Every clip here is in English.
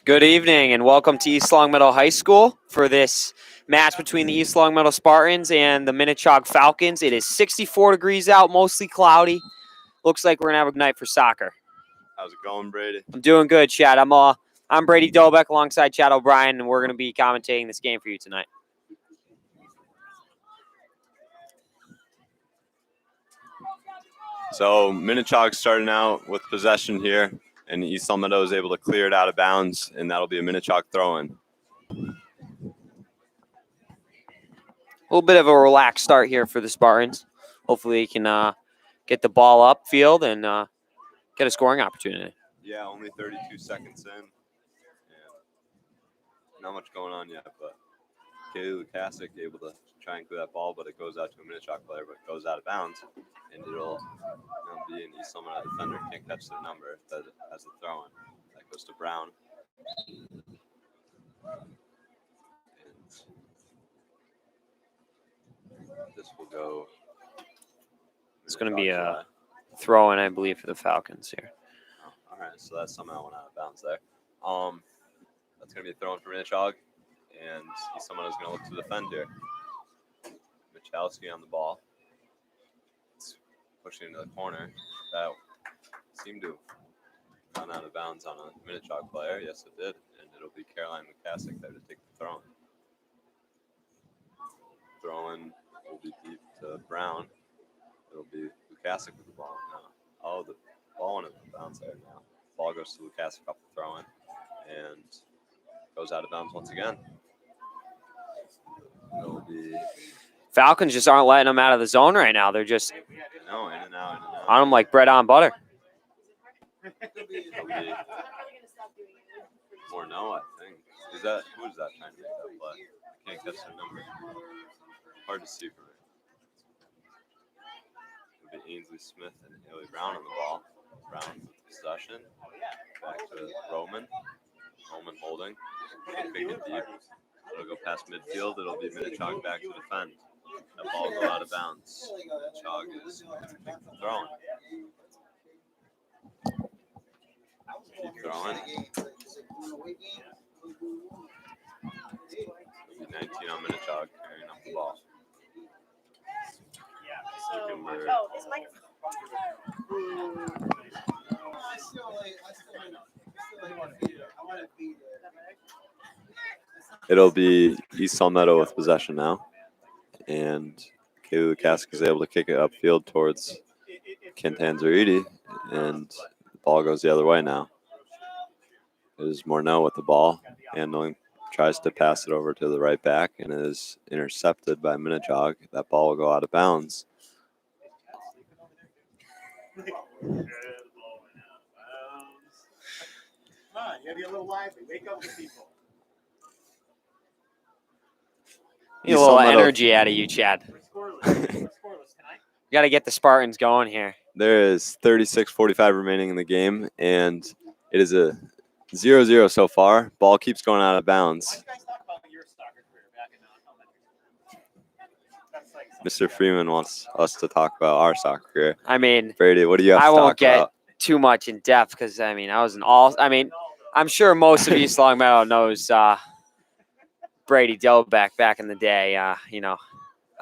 Good evening and welcome to East Longmeadow High School for this match between the East Longmeadow Spartans and the Minnechaug Falcons. It is 64 degrees out, mostly cloudy. Looks like we're going to have a night for soccer. How's it going, Brady? I'm doing good, Chad. I'm Brady Dobeck alongside Chad O'Brien, and we're going to be commentating this game for you tonight. So Minnechaug starting out with possession here, and East Longmeadow is able to clear it out of bounds, and that'll be a Minnechaug throw-in. A little bit of a relaxed start here for the Spartans. Hopefully they can get the ball upfield and get a scoring opportunity. Yeah, only 32 seconds in. And not much going on yet, but Kaylee Lukasic able to try and clear that ball, but it goes out to a Minnechaug player, but it goes out of bounds, and it'll be an East Longmeadow defender. Can't catch their number that has the throw-in. That goes to Brown. This will go. It's going to be a throw-in, I believe, for the Falcons here. Oh, all right, so that somehow went out of bounds there. That's going to be a throw-in for Minnechaug, and someone is going to look to defend here. Michalski on the ball. It's pushing into the corner. That seemed to have gone out of bounds on a Minnechaug player. Yes, it did, and it'll be Caroline Lukasic there to take the throw-in. Throw-in will be deep to Brown. It'll be Lukasic with the ball now. Oh, the ball went out of bounds there now. Ball goes to Lukasic off the throw-in and goes out of bounds once again. It'll be Falcons just aren't letting them out of the zone right now. They're just in and out, in and out. on them like bread on butter. It'll be Morneau, I think. Who is that trying to make that play? I can't catch the number. Hard to see from it. It'll be Ainsley Smith and Haley Brown on the ball. Brown with possession. Back to Roman. Roman holding. Big and deep. It'll go past midfield. It'll be Minnechaug back to defend. That ball will go out of bounds. Minnechaug is going to take the throw-in. Keep throwing. 19 on Minnechaug carrying up the ball. It'll be East Longmeadow with possession now. And Kaylee Lukasic is able to kick it upfield towards Cantanzariti, and the ball goes the other way now. It is Morneau with the ball, handling, tries to pass it over to the right back, and is intercepted by Minnechaug. That ball will go out of bounds. Come on, you gotta be a little lively. Wake up the people. Need a little energy out of you, Chad. We're scoreless tonight. You got to get the Spartans going here. There is 36:45 remaining in the game, and it is a 0-0 so far. Ball keeps going out of Why bounds. do you guys talk about your soccer career back in elementary? That's like Mr. Freeman wants us to talk about our soccer career. I mean, Brady, what do you have I to won't talk get about? too much in depth because, I mean, I was I'm sure most of East Longmeadow knows Brady Dobeck back in the day. I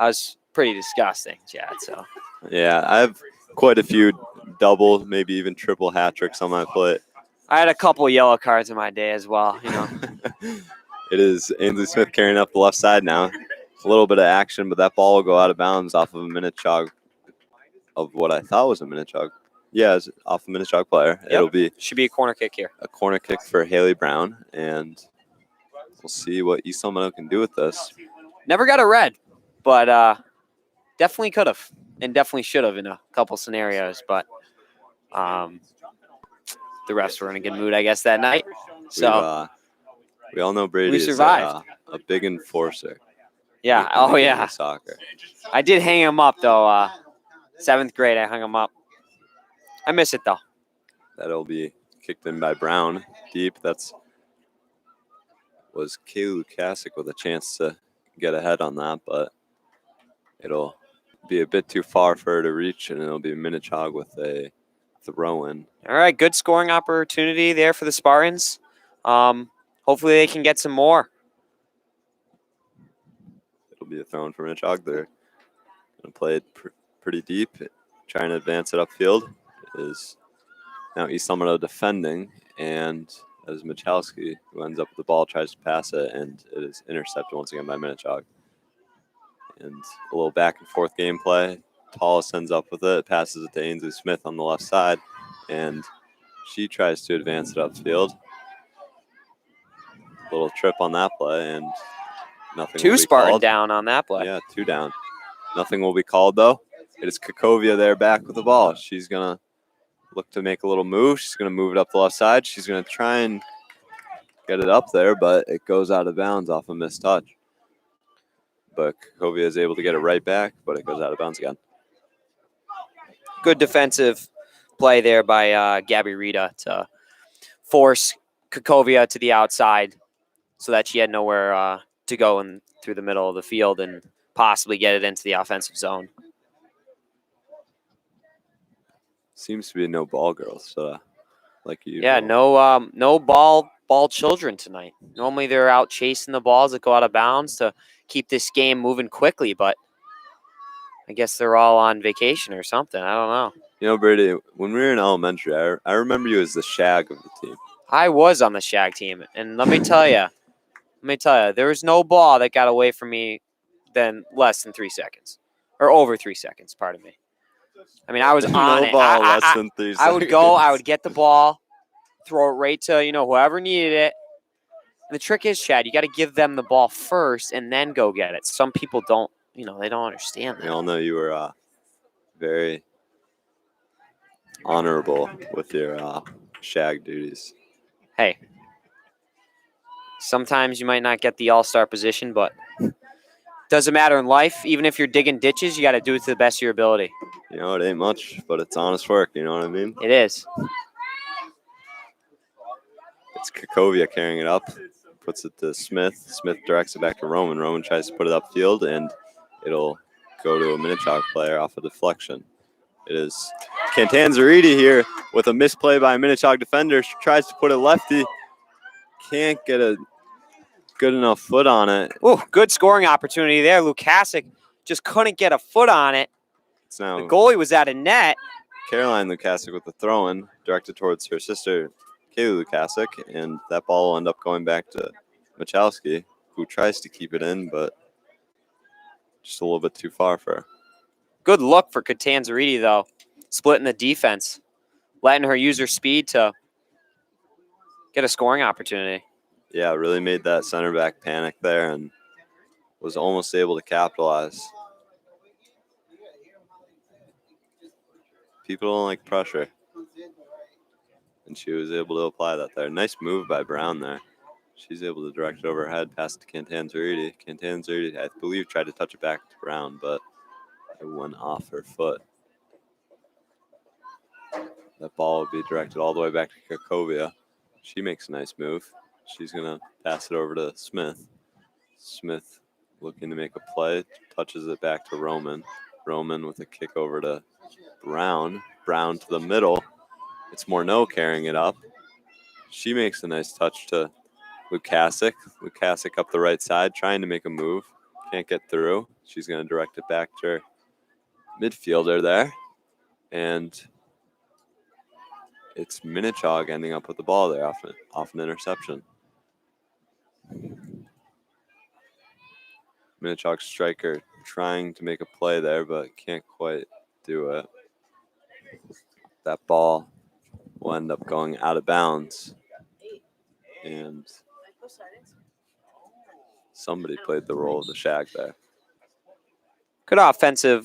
was pretty disgusting, Chad. So Yeah, I have quite a few double, maybe even triple hat tricks on my plate. I had a couple yellow cards in my day as well. It is Ainsley Smith carrying up the left side now. A little bit of action, but that ball will go out of bounds off of a Minnechaug of what I thought was a Minnechaug. Yeah, it's off a Minnechaug player. Yep. It'll be Should be a corner kick here. a corner kick for Haley Brown, and we'll see what East Longmeadow can do with this. Never got a red, but definitely could have and definitely should have in a couple scenarios. But the refs were in a good mood, I guess, that night. So We all know Brady we is survived. a big enforcer. Yeah. in Oh, the game yeah. of Soccer. I did hang him up, though. 7th grade, I hung him up. I miss it, though. That'll be kicked in by Brown deep. Was Kaylee Lukasic with a chance to get ahead on that, but it'll be a bit too far for her to reach, and it'll be Minnechaug with a throw-in. All right, good scoring opportunity there for the Spartans. hopefully they can get some more. It'll be a throw in for Minnechaug. They're going to play it pretty deep, trying to advance it upfield. It is now East Lumberto defending, and as Michalski, who ends up with the ball, tries to pass it, and it is intercepted once again by Minnechaug. And a little back and forth gameplay. Tallis ends up with it, passes it to Ainsley Smith on the left side, and she tries to advance it upfield. Little trip on that play, and nothing will Two be Spartan called. down on that play. Yeah, 2 down. Nothing will be called, though. It is Kakovia there back with the ball. She's going to look to make a little move. She's going to move it up the left side. She's going to try and get it up there, but it goes out of bounds off a missed touch. But Kakovia is able to get it right back, but it goes out of bounds again. Good defensive play there by Gabby Rita to force Kakovia to the outside so that she had nowhere to go in through the middle of the field and possibly get it into the offensive zone. Seems to be no ball girls, like you. Yeah, no ball children tonight. Normally they're out chasing the balls that go out of bounds to keep this game moving quickly, but I guess they're all on vacation or something. I don't know. You know, Brady, when we were in elementary, I remember you as the shag of the team. I was on the Shag team, and let me tell you, there was no ball that got away from me than less than 3 seconds, or over 3 seconds. Pardon me. I mean, I was on No it. ball less than 3 seconds. I would go. I would get the ball, throw it right to whoever needed it. And the trick is, Chad, you got to give them the ball first and then go get it. Some people don't. They don't understand that. We all know you were very honorable with your shag duties. Hey, sometimes you might not get the all-star position, but doesn't matter in life. Even if you're digging ditches, you got to do it to the best of your ability. It ain't much, but it's honest work. You know what I mean? It is. It's Kakovia carrying it up, puts it to Smith. Smith directs it back to Roman. Roman tries to put it upfield, and it'll go to a Minnechaug player off a deflection. It is Cantanzariti here with a misplay by a Minnechaug defender. She tries to put it lefty. Can't get a good enough foot on it. Ooh, good scoring opportunity there. Lukasic just couldn't get a foot on it. It's now The goalie was at a net. Caroline Lukasic with the throw-in directed towards her sister, Kaylee Lukasic, and that ball will end up going back to Michalski, who tries to keep it in, but just a little bit too far for her. Good look for Catanzariti, though. Splitting the defense. Letting her use her speed to get a scoring opportunity. Yeah, really made that center back panic there and was almost able to capitalize. People don't like pressure. And she was able to apply that there. Nice move by Brown there. She's able to direct it over her head, pass it to Cantanzariti. Cantanzariti, I believe, tried to touch it back to Brown, but it went off her foot. That ball will be directed all the way back to Kakovia. She makes a nice move. She's going to pass it over to Smith. Smith looking to make a play, touches it back to Roman. Roman with a kick over to Brown. Brown to the middle. It's Morneau carrying it up. She makes a nice touch to Lukasic. Lukasic up the right side, trying to make a move. Can't get through. She's going to direct it back to her midfielder there. And it's Minnechaug ending up with the ball there off an interception. Minnechaug striker trying to make a play there, but can't quite do it. That ball will end up going out of bounds. And somebody played the role of the shag there. Good offensive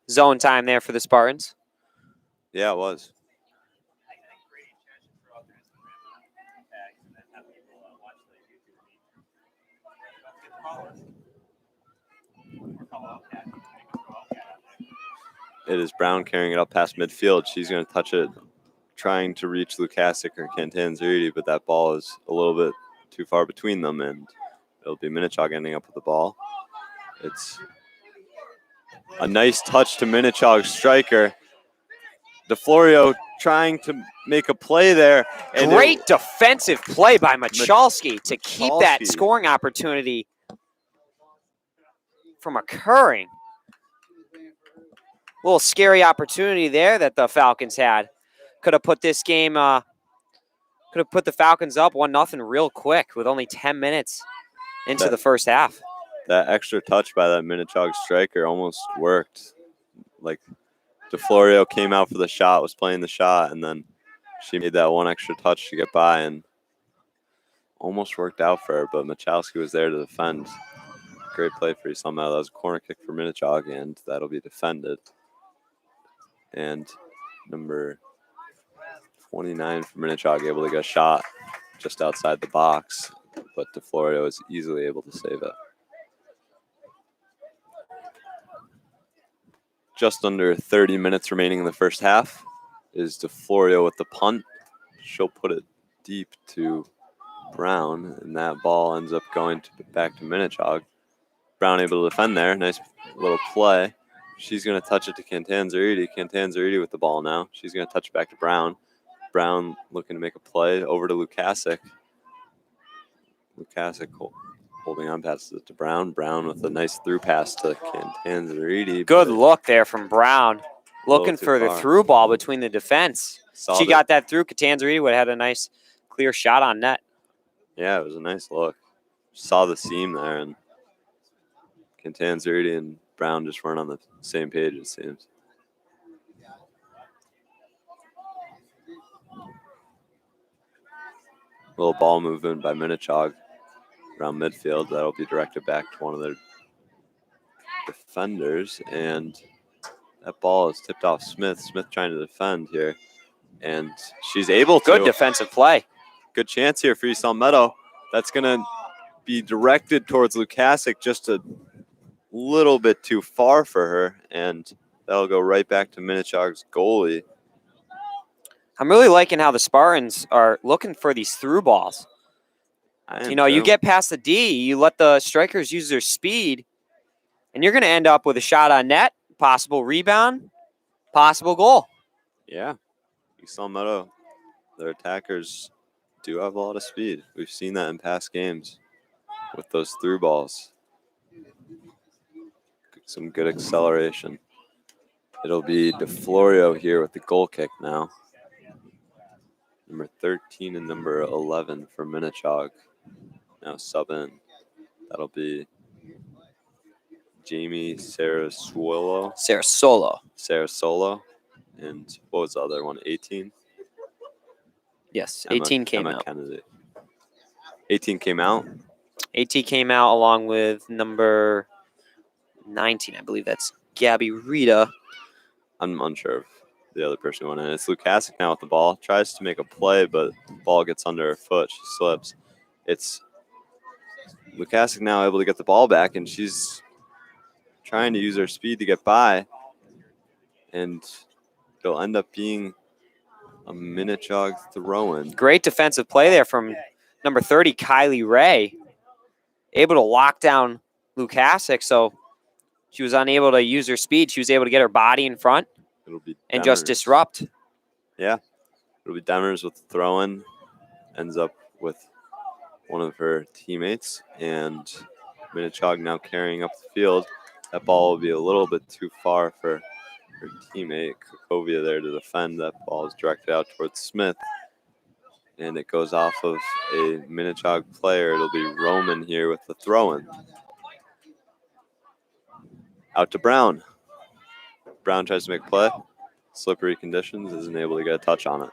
zone time there for the Spartans. Yeah, it was. It is Brown carrying it up past midfield. She's going to touch it, trying to reach Lukasic or Cantanzariti, but that ball is a little bit too far between them, and it'll be Minnechaug ending up with the ball. It's a nice touch to Minnechaug's striker. DeFlorio trying to make a play there. And Great defensive play by Michalski to keep that Michalski. scoring opportunity from occurring. Little scary opportunity there that the Falcons had. Could have put this game, could have put the Falcons up 1-0 real quick with only 10 minutes into the first half. That extra touch by that Minnechaug striker almost worked. Like, DeFlorio came out for the shot, was playing the shot, and then she made that one extra touch to get by and almost worked out for her, but Michalski was there to defend. Great play for Islama. That was a corner kick for Minnechaug, and that'll be defended. And number 29 for Minnechaug able to get a shot just outside the box, but DeFlorio is easily able to save it. Just under 30 minutes remaining in the first half is DeFlorio with the punt. She'll put it deep to Brown, and that ball ends up going back to Minnechaug. Brown able to defend there. Nice little play. She's going to touch it to Cantanzariti. Cantanzariti with the ball now. She's going to touch it back to Brown. Brown looking to make a play over to Lukasic. Lukasic holding on, passes it to Brown. Brown with a nice through pass to Cantanzariti. Good look there from Brown. Looking too for the far. through ball between the defense. Saw She that. got that through. Catanzariti would have had a nice clear shot on net. Yeah, it was a nice look. Saw the seam there, and Cantanzariti and Brown just weren't on the same page, it seems. Little ball movement by Minnechaug around midfield. That'll be directed back to one of their defenders, and that ball is tipped off Smith. Smith trying to defend here, and she's able to. Good defensive play. Good chance here for East Meadow. That's going to be directed towards Lukasic just a little bit too far for her, and that'll go right back to Minnechaug's goalie. I'm really liking how the Spartans are looking for these through balls. You know, you get past the D, you let the strikers use their speed, and you're going to end up with a shot on net, possible rebound, possible goal. Yeah. East Meadow, their attackers do have a lot of speed. We've seen that in past games with those through balls. Some good acceleration. It'll be DeFlorio here with the goal kick now. Number 13 and number 11 for Minnechaug. Now sub in. That'll be Jamie Sarasolo. And what was the other one? 18? Yes, 18 came Emma out. Kennedy. 18 came out. 18 came out along with number 19. I believe that's Gabby Rita. I'm unsure of the other person who went in. It's Lukasic now with the ball. Tries to make a play, but the ball gets under her foot. She slips. It's Lukasic now able to get the ball back, and she's trying to use her speed to get by. And it'll end up being a Minnechaug throw-in. Great defensive play there from number 30, Kylie Ray. Able to lock down Lukasic, so she was unable to use her speed. She was able to get her body in front It'll be and just Demers. disrupt. Yeah. It'll be Demers with the throw-in. Ends up with one of her teammates, and Minnechaug now carrying up the field. That ball will be a little bit too far for her teammate, Kukovia, there to defend. That ball is directed out towards Smith, and it goes off of a Minnechaug player. It'll be Roman here with the throw-in. Out to Brown. Brown tries to make a play. Slippery conditions, isn't able to get a touch on it.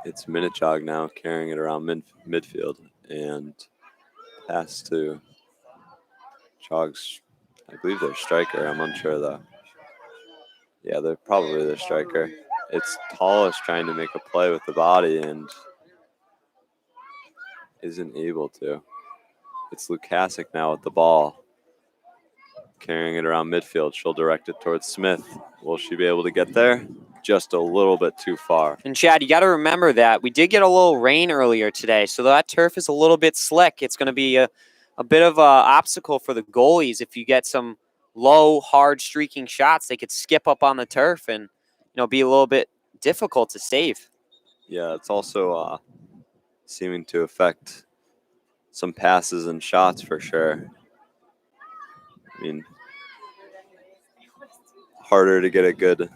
It's Minnechaug now carrying it around midfield, and pass to Chaug's, I believe their striker. I'm unsure though. Yeah, they're probably their striker. It's Tallis trying to make a play with the body and isn't able to. It's Lukasic now with the ball, carrying it around midfield. She'll direct it towards Smith. Will she be able to get there? Just a little bit too far. And Chad, you got to remember that we did get a little rain earlier today, so that turf is a little bit slick. It's going to be a bit of an obstacle for the goalies if you get some low, hard streaking shots, they could skip up on the turf and, be a little bit difficult to save. Yeah, it's also seeming to affect some passes and shots for sure. I mean, harder to get a good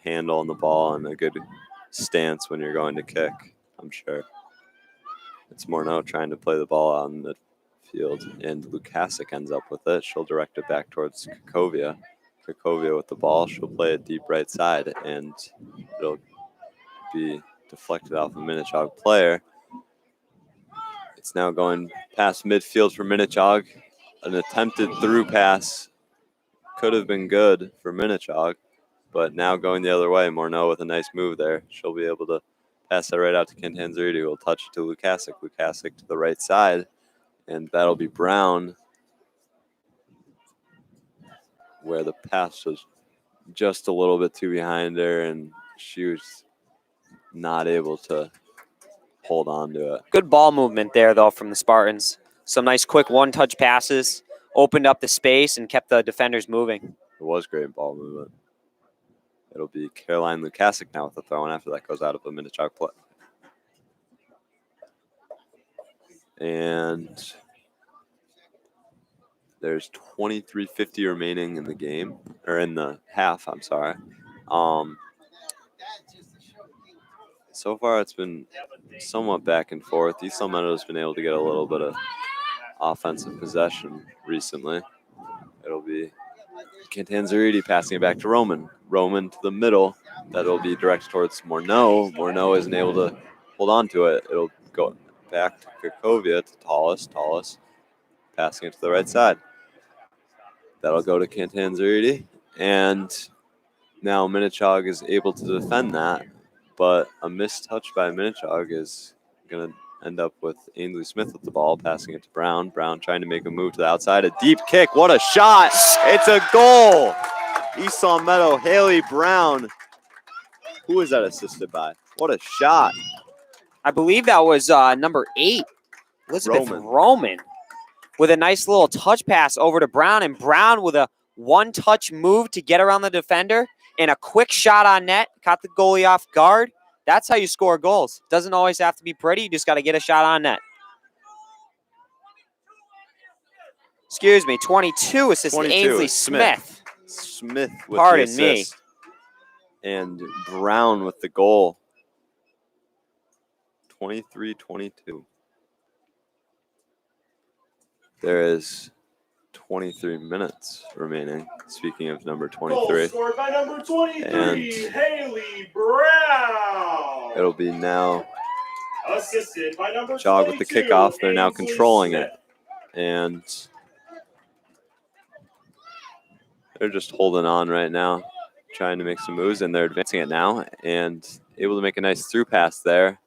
handle on the ball and a good stance when you're going to kick, I'm sure. It's Morneau trying to play the ball out in the field, and Lukasic ends up with it. She'll direct it back towards Krakovia. Krakovia with the ball. She'll play it deep right side, and it'll be deflected off a Minnechaug player. It's now going past midfield for Minnechaug. An attempted through pass could have been good for Minnechaug, but now going the other way. Morneau with a nice move there. She'll be able to pass that right out to Cantanzariti, who will touch it to Lukasic. Lukasic to the right side, and that'll be Brown, where the pass was just a little bit too behind her, and she was not able to hold on to it. Good ball movement there, though, from the Spartans. Some nice quick one-touch passes, opened up the space, and kept the defenders moving. It was great ball movement. It'll be Caroline Lukasic now with the throw, and after that goes out of the Minnechaug play. And there's 23:50 remaining in the game, or in the half, I'm sorry. So far it's been somewhat back and forth. East Meadow's been able to get a little bit of offensive possession recently. It'll be Cantanzariti passing it back to Roman. Roman to the middle. That'll be directed towards Morneau. Morneau isn't able to hold on to it. It'll go back to Krakovia to Tallis. Tallis passing it to the right side. That'll go to Cantanzariti. And now Minnechaug is able to defend that, but a missed touch by Minnechaug is going to end up with Ainsley Smith with the ball, passing it to Brown. Brown trying to make a move to the outside. A deep kick. What a shot. It's a goal. East Long Meadow, Haley Brown. Who is that assisted by? What a shot. I believe that was number 8, Elizabeth Roman, with a nice little touch pass over to Brown, and Brown with a one-touch move to get around the defender and a quick shot on net, caught the goalie off guard. That's how you score goals. Doesn't always have to be pretty. You just got to get a shot on net. Excuse me, 22 assist 22, Ainsley Smith. Smith with Pardon the me. assist. And Brown with the goal. 23-22. There is 23 minutes remaining. Speaking of number 23. Goal scored by number 23, And Haley Brown. It'll be now Assisted by number Jog with the 22, kickoff. They're now Ainsley controlling Smith. it. And they're just holding on right now, trying to make some moves, and they're advancing it now and able to make a nice through pass there.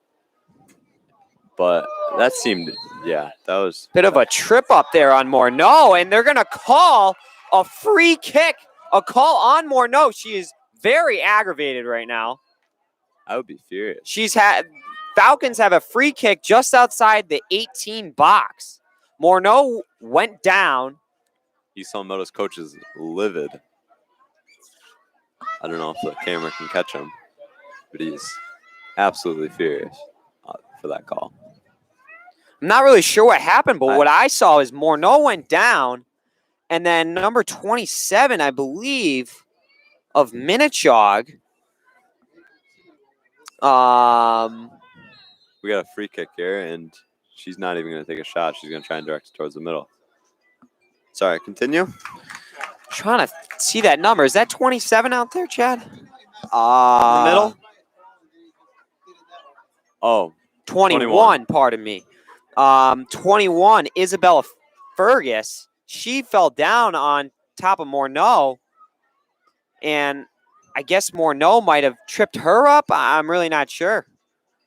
But that seemed, that was Bit of a trip up there on Morneau, and they're going to call a free kick. A call on Morneau. She is very aggravated right now. I would be furious. Falcons have a free kick just outside the 18 box. Morneau went down. East Long Meadow's coach is livid. I don't know if the camera can catch him, but he's absolutely furious for that call. I'm not really sure what happened, but what I saw is Morneau went down, and then number 27, I believe, of Minnechaug. We got a free kick here, and she's not even going to take a shot. She's going to try and direct it towards the middle. Sorry, continue. Trying to see that number. Is that 27 out there, Chad? In the middle? Oh, 21, pardon me. 21, Isabella Fergus. She fell down on top of Morneau, and I guess Morneau might have tripped her up. I'm really not sure.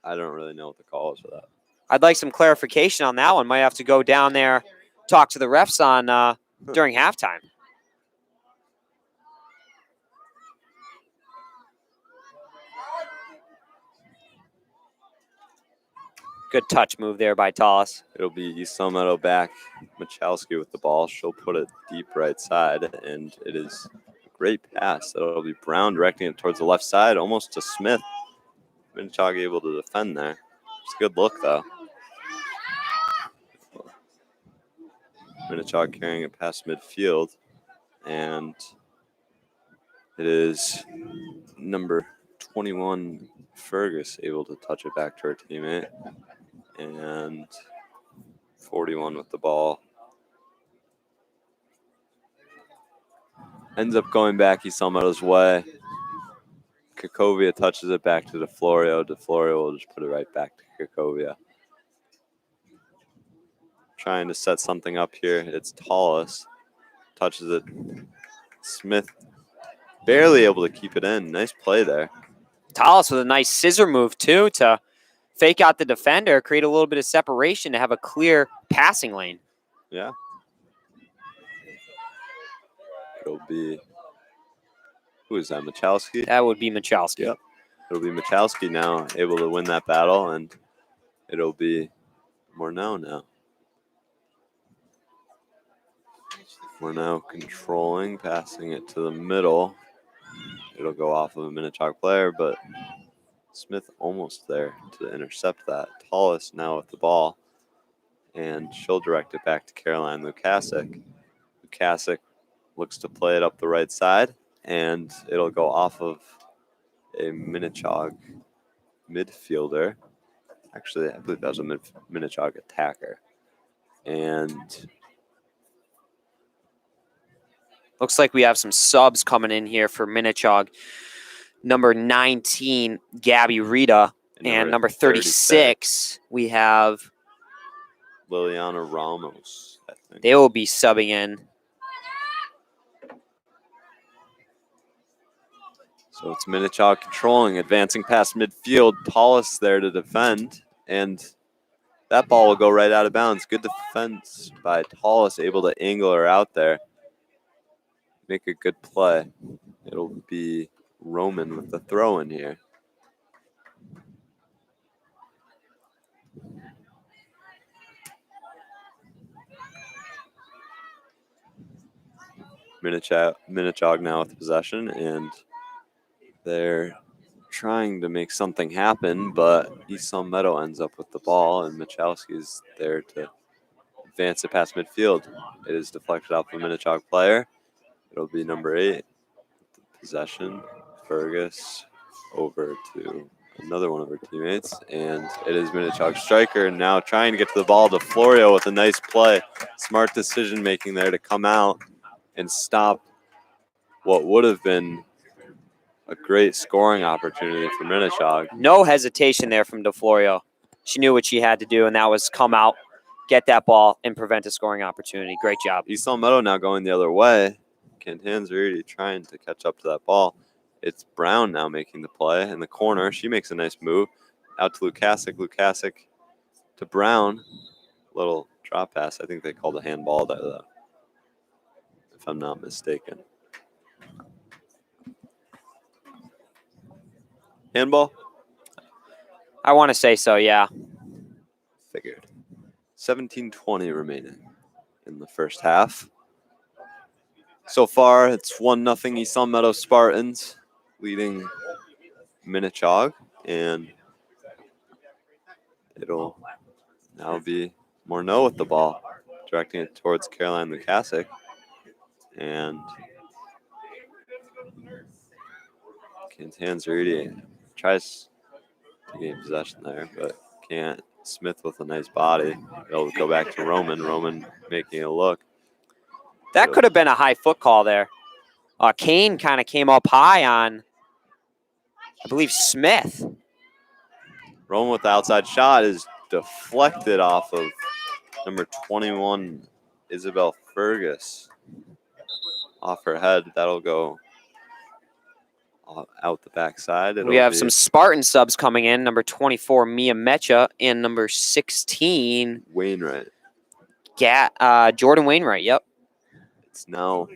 I don't really know what the call is for that. I'd like some clarification on that one. Might have to go down there, talk to the refs on during halftime. Good touch move there by Tallis. It'll be East Meadow back. Michalski with the ball. She'll put it deep right side, and it is a great pass. That'll be Brown directing it towards the left side, almost to Smith. Minnechaug able to defend there. It's a good look, though. Minnechaug carrying it past midfield, and it is number 21, Fergus, able to touch it back to her teammate, and 41 with the ball. Ends up going back East Meadow's way. Kakovia touches it back to DeFlorio. DeFlorio will just put it right back to Kakovia. Trying to set something up here. It's Tallis. Touches it. Smith barely able to keep it in. Nice play there. Tallis with a nice scissor move, too, to fake out the defender, create a little bit of separation to have a clear passing lane. Yeah. It'll be, who is that, Michalski? That would be Michalski. Yep. It'll be Michalski now able to win that battle, and it'll be Morneau now. Morneau controlling, passing it to the middle. It'll go off of a Minnechaug player, but Smith almost there to intercept that. Tallis now with the ball, and she'll direct it back to Caroline Lukasic. Lukasic looks to play it up the right side, and it'll go off of a Minnechaug midfielder. Actually, I believe that was a Minnechaug attacker. And looks like we have some subs coming in here for Minnechaug. Number 19, Gabby Rita, and number 36, we have Liliana Ramos, I think. They will be subbing in. So it's Minnechaug controlling, advancing past midfield. Tallis there to defend, and that ball will go right out of bounds. Good defense by Tallis, able to angle her out there. Make a good play. It'll be Roman with the throw in here. Minnechaug now with possession, and they're trying to make something happen, but East Meadow ends up with the ball, and Michalski's there to advance it past midfield. It is deflected off the Minnechaug player. It'll be number 8. Possession, Fergus over to another one of her teammates, and it is Minnechaug striker now trying to get to the ball. DeFlorio with a nice play. Smart decision making there to come out and stop what would have been a great scoring opportunity for Minnechaug. No hesitation there from DeFlorio. She knew what she had to do, and that was come out, get that ball, and prevent a scoring opportunity. Great job. East Meadow now going the other way. Cantanzariti trying to catch up to that ball. It's Brown now making the play in the corner. She makes a nice move. Out to Lukasic. Lukasic to Brown. Little drop pass. I think they called a handball there, though, if I'm not mistaken. Handball? I want to say so, yeah. Figured. 17:20 remaining in the first half. So far, it's 1-0 East Meadow Spartans leading Minnechaug, and it'll now be Morneau with the ball, directing it towards Caroline Lukasic, and Cantanzariti tries to gain possession there, but can't. Smith with a nice body. It'll go back to Roman. Roman making a look. That could have been a high foot call there. Kane kind of came up high on, I believe, Smith. Roman with the outside shot is deflected off of number 21, Isabel Fergus. Off her head. That'll go out the backside. We have some Spartan subs coming in. Number 24, Mia Mecha, and number 16, Wainwright. Jordan Wainwright. Yep. It's now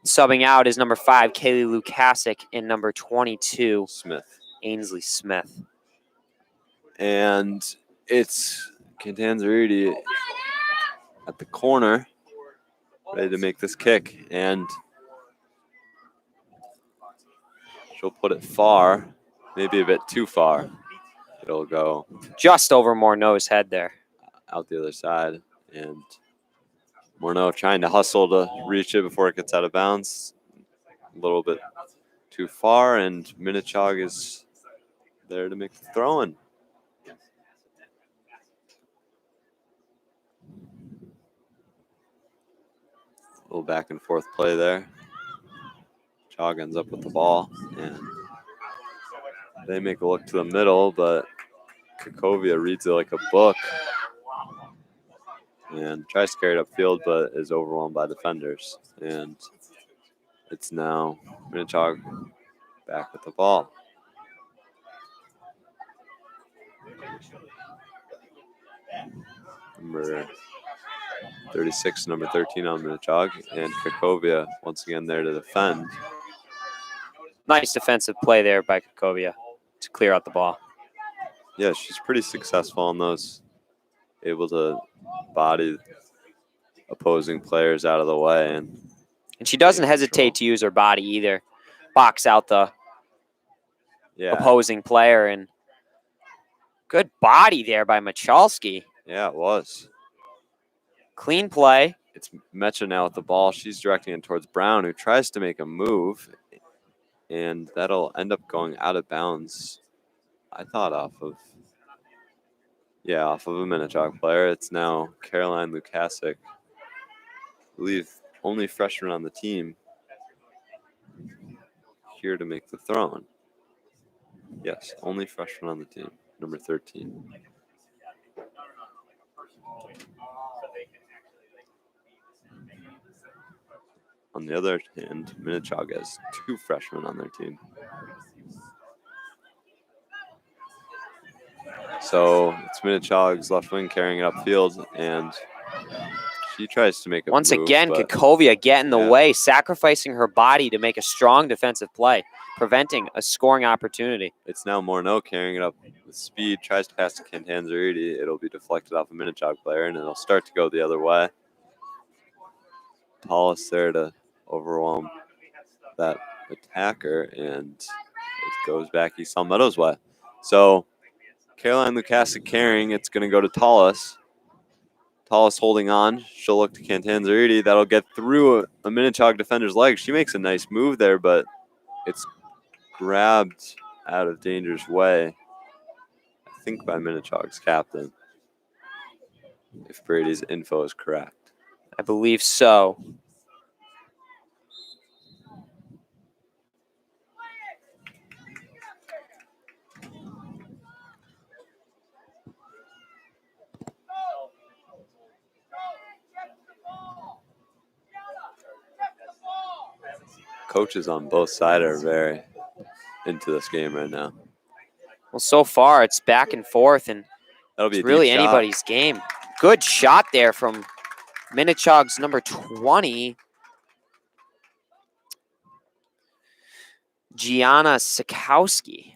Subbing out is number 5, Kaylee Lukasic, and number 22, Smith. Ainsley Smith. And It's Cantanzariti at the corner, ready to make this kick, and she'll put it far, maybe a bit too far. It'll go Just over Morneau's head there. out the other side, and Morneau trying to hustle to reach it before it gets out of bounds. A little bit too far, and Minnechaug is there to make the throw in. A little back and forth play there. Chaug ends up with the ball, and they make a look to the middle, but Kakovia reads it like a book and tries to carry it upfield, but is overwhelmed by defenders. And it's now Minnechaug back with the ball. Number 36, number 13 on Minnechaug, and Kakovia once again there to defend. Nice defensive play there by Kakovia to clear out the ball. Yeah, she's pretty successful on those, able to body opposing players out of the way. And she doesn't hesitate to use her body either. Box out the opposing player. And good body there by Michalski. Yeah, it was. Clean play. It's Mecha now with the ball. She's directing it towards Brown, who tries to make a move. And that'll end up going out of bounds, I thought, off of a Minnechaug player. It's now Caroline Lukasic, I believe only freshman on the team, here to make the throw in. Yes, only freshman on the team, number 13. On the other hand, Minnechaug has 2 freshmen on their team. So it's Minnechaug's left wing carrying it upfield, and she tries to make a Once move, again, but Kakovia getting in the way, sacrificing her body to make a strong defensive play, preventing a scoring opportunity. It's now Morneau carrying it up with speed, tries to pass to Cantanzariti. It'll be deflected off a Minnechaug player, and it'll start to go the other way. Paulus there to overwhelm that attacker, and it goes back East Long Meadows way. So Caroline Lukasic carrying, it's going to go to Tallis. Tallis holding on. She'll look to Cantanzariti. That'll get through a Minnechaug defender's leg. She makes a nice move there, but it's grabbed out of danger's way, I think, by Minnechaug's captain, if Brady's info is correct. I believe so. Coaches on both sides are very into this game right now. Well, so far it's back and forth, and That'll be it's really a deep shot. anybody's game. Good shot there from Minnechaug's number 20, Gianna Sikowski.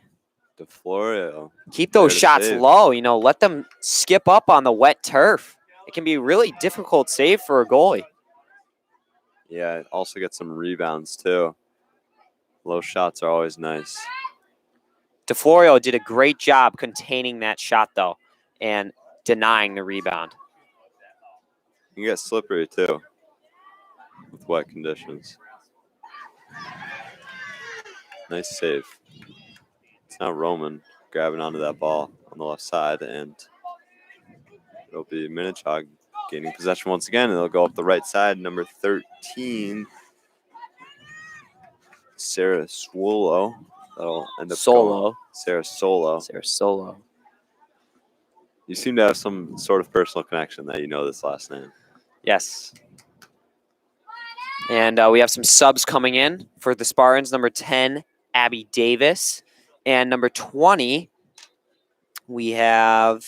DeFlorio. Keep those There to shots save. low, let them skip up on the wet turf. It can be a really difficult save for a goalie. Yeah, also get some rebounds too. Low shots are always nice. DeFlorio did a great job containing that shot, though, and denying the rebound. You can get slippery too with wet conditions. Nice save. It's now Roman grabbing onto that ball on the left side, and it'll be Minnechaug gaining possession once again, and they'll go up the right side. Number 13, Sarah Swolo. That'll end up going. Sarah Solo. Sarah Solo. You seem to have some sort of personal connection that you know this last name. Yes. And we have some subs coming in for the Spartans. Number 10, Abby Davis. And number 20, we have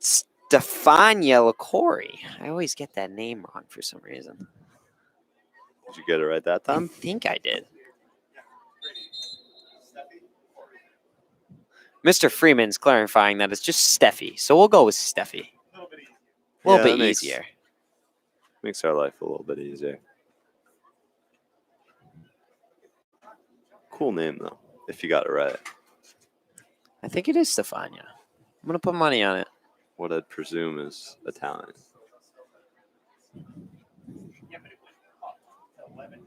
Stefania Licori. I always get that name wrong for some reason. Did you get it right that I time? think I did. Mr. Freeman's clarifying that it's just Steffi, so we'll go with Steffi. A little bit easier. A little Yeah, bit that makes- easier. Makes our life a little bit easier. Cool name though, if you got it right. I think it is Stefania. I'm gonna put money on it. What I'd presume is Italian. Yeah, but it went up to 11,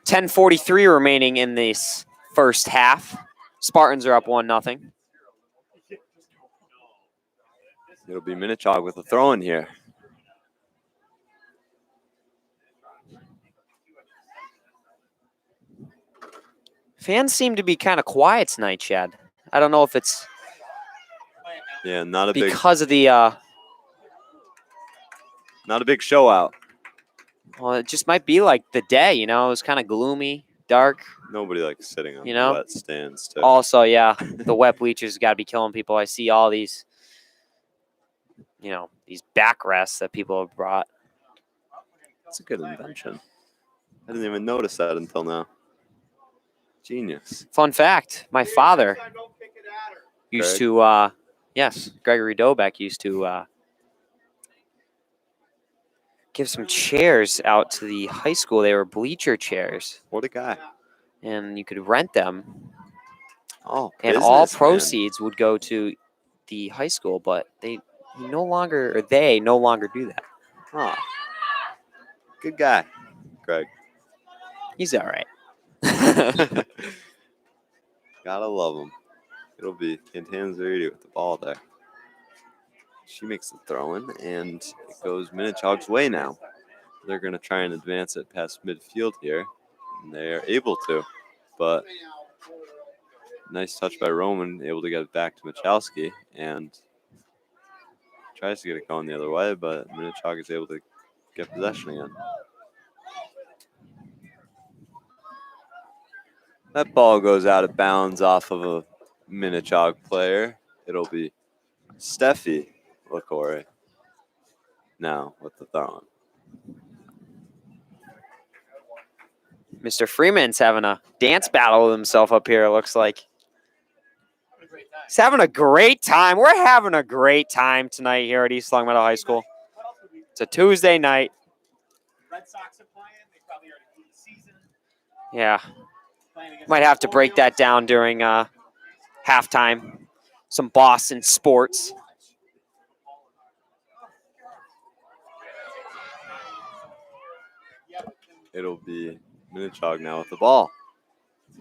10:43 remaining in this first half. Spartans are up 1-0. It'll be Minnechaug with a throw in here. Fans seem to be kind of quiet tonight, Chad. I don't know if it's Yeah, not a big because of the. not a big show out. Well, it just might be like the day. You know, it was kind of gloomy, dark. Nobody likes sitting on You know? wet stands too. Also, yeah, the wet bleachers got to be killing people. I see all these, these backrests that people have brought. That's a good invention. I didn't even notice that until now. Genius. Fun fact: my father used to. Yes, Gregory Dobeck used to give some chairs out to the high school. They were bleacher chairs, What a guy. and you could rent them. Oh, And all businessman. proceeds would go to the high school, but they no longer do that. Oh. Good guy, Greg. He's all right. Gotta love him. It'll be Cantanzariti with the ball there. She makes the throw in, and it goes Minnechaug's way now. They're going to try and advance it past midfield here, and they are able to. But nice touch by Roman, able to get it back to Michalski, and tries to get it going the other way, but Minnechaug is able to get possession again. That ball goes out of bounds off of a Minnechaug player. It'll be Steffi LaCory now with the throw. Mr. Freeman's having a dance battle with himself up here, it looks like. What a great time. He's having a great time. We're having a great time tonight here at East Long Meadow High School. What else would we? It's a Tuesday night. Red Sox are playing. They probably already blew the season. Yeah, Playing against might have to the break that Orioles. down during halftime. Some Boston sports. It'll be Minnechaug now with the ball.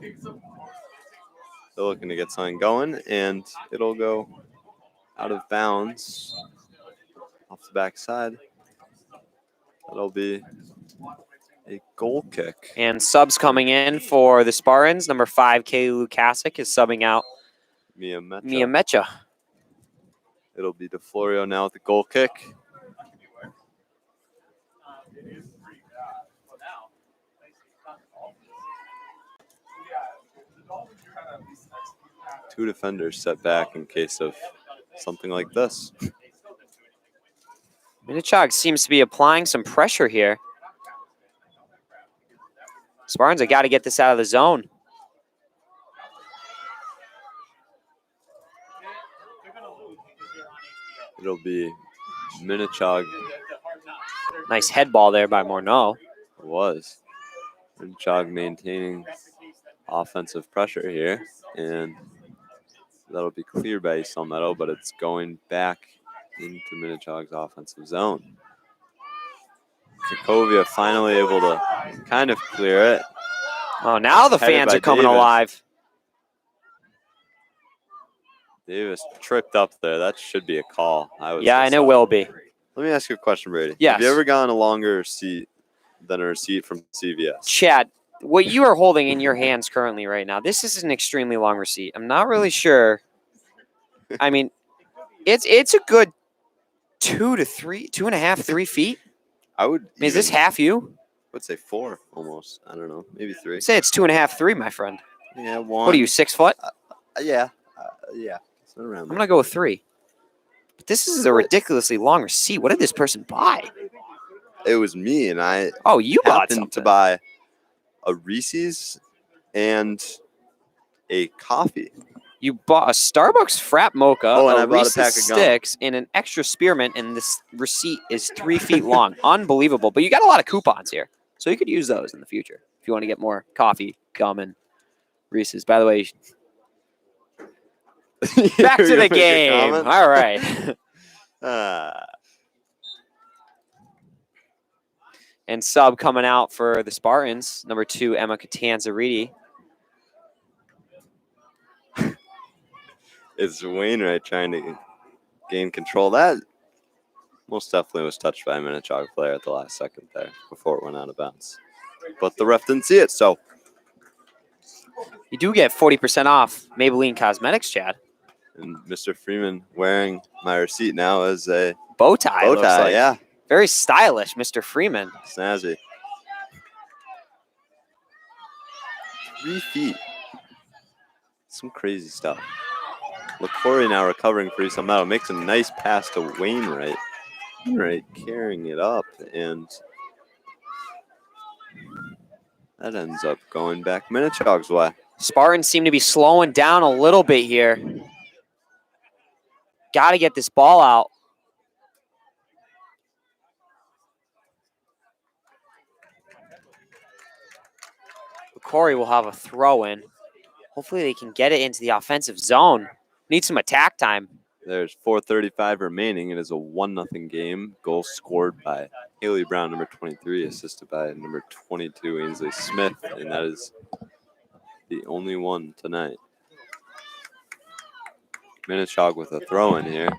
They're looking to get something going, and it'll go out of bounds off the backside. That'll be a goal kick. And subs coming in for the Spartans. Number 5, Kaylee Lukasic, is subbing out Mia Mecha. Mia Mecha. It'll be DeFlorio now with the goal kick. Two defenders set back in case of something like this. Minnechaug seems to be applying some pressure here. Spartans have got to get this out of the zone. It'll be Minnechaug. Nice head ball there by Morneau. Was Minnechaug maintaining offensive pressure here, and that'll be cleared by East Long Meadow, but it's going back into Minnechaug's offensive zone. Krakovia finally able to kind of clear it. Oh, now the Headed fans by are coming Davis. alive. Davis tripped up there. That should be a call. Yeah, and it will be. Let me ask you a question, Brady. Yes. Have you ever gotten a longer seat than a receipt from CVS? Chad, what you are holding in your hands currently right now, this is an extremely long receipt. I'm not really sure. I mean, it's a good 2.5, 3 feet. I would. I mean, is this even- half you? I would say 4 almost. I don't know. Maybe 3. I'd say it's 2.5, 3, my friend. Yeah, 1. What are you, 6 foot? Yeah. Yeah. Something around I'm there. gonna go with 3. But this is a ridiculously long receipt. What did this person buy? It was me, and I Oh, you bought happened something. to buy a Reese's and a coffee. You bought a Starbucks Frap Mocha, Oh, and a I bought a Reese's pack of gum. Sticks, and an extra spearmint, and this receipt is 3 feet long. Unbelievable. But you got a lot of coupons here, so you could use those in the future if you want to get more coffee, gum, and Reese's. By the way, back to You're the gonna make a game. comment? All right. And sub coming out for the Spartans, number 2, Emma Catanzariti. Is Wainwright trying to gain control? That most definitely was touched by a Minnechaug player at the last second there before it went out of bounds. But the ref didn't see it, so. You do get 40% off Maybelline Cosmetics, Chad. And Mr. Freeman wearing my receipt now as a Bow tie, bow looks tie, like. yeah. Very stylish, Mr. Freeman. Snazzy. 3 feet. Some crazy stuff. LaCory now recovering for East Meadow. Makes a nice pass to Wainwright. Wainwright carrying it up, and that ends up going back Minnechaug's way. Spartans seem to be slowing down a little bit here. Got to get this ball out. Corey will have a throw in. Hopefully they can get it into the offensive zone. Need some attack time. There's 4:35 remaining. It is a 1-0 game. Goal scored by Haley Brown, number 23, assisted by number 22, Ainsley Smith, and that is the only one tonight. Minnechaug with a throw in here.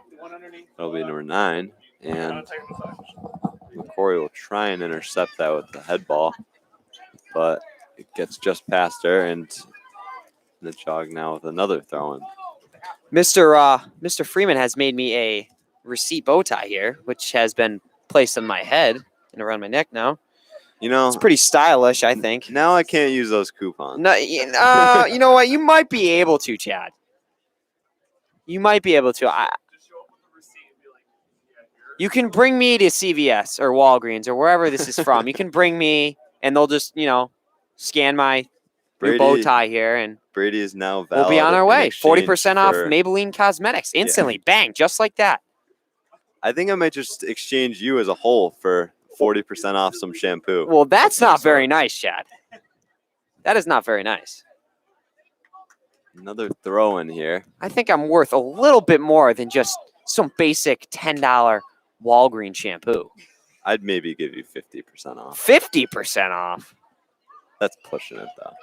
That'll be number 9, and Corey will try and intercept that with the head ball, but it gets just past her, and Minnechaug now with another throw in. Mr. Freeman has made me a receipt bow tie here, which has been placed on my head and around my neck now. You know, It's pretty stylish, I think. now I can't use those coupons. No, you know what? You might be able to, Chad. You might be able to. You can bring me to CVS or Walgreens or wherever this is from. You can bring me, and they'll just, scan my new bow tie here, and Brady is now valid. we'll be on our in way. exchange 40% off for- Maybelline Cosmetics. Instantly. Bang. Just like that. I think I might just exchange you as a whole for 40% off some shampoo. Well, that's some not very sort. nice, Chad. That is not very nice. Another throw in here. I think I'm worth a little bit more than just some basic $10 Walgreens shampoo. I'd maybe give you 50% off. 50% off. That's pushing it, though.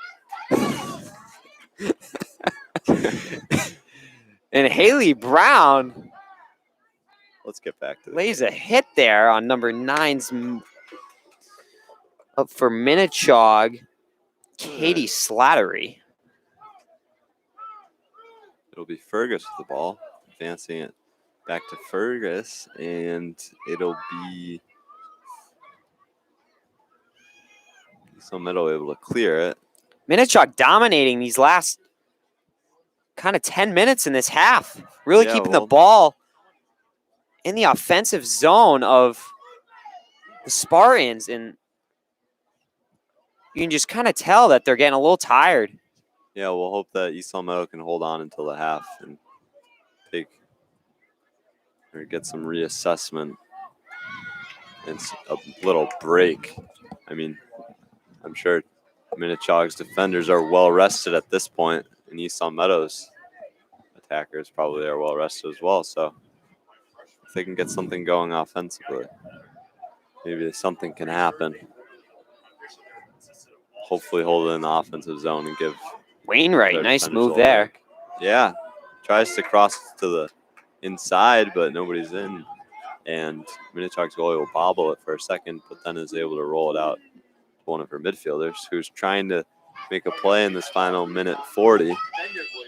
And Haley Brown Let's get back to lays a hit there on number 9's up for Minnechaug, Katie Slattery. It'll be Fergus with the ball, advancing it back to Fergus, and it'll be Middle able to clear it. Minnechaug dominating these last kind of 10 minutes in this half. Really Yeah, keeping well- the ball in the offensive zone of the Spartans. And you can just kind of tell that they're getting a little tired. Yeah, we'll hope that East Meadow can hold on until the half and get some reassessment and a little break. I mean, I'm sure Minnechaug's defenders are well rested at this point, and East Meadow's attackers probably are well rested as well. So if they can get something going offensively, maybe something can happen. Hopefully hold it in the offensive zone and give Wainwright, their nice defenders move a little there. break. Yeah, tries to cross to the inside, but nobody's in. And Minnechaug's goalie will bobble it for a second, but then is able to roll it out to one of her midfielders who's trying to make a play in this final minute 40.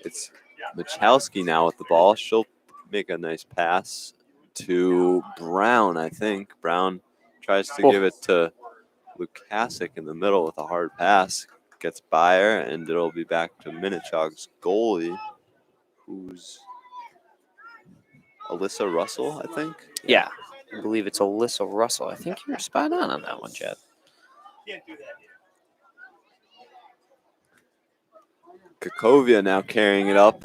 It's Michalski now with the ball. She'll make a nice pass to Brown, I think. Brown tries to give it to Lukasic in the middle with a hard pass. Gets by her, and it'll be back to Minnechaug's goalie, who's Alyssa Russell, I think. Yeah, I believe it's Alyssa Russell. I think you're spot on that one, Chad. Kakovia now carrying it up.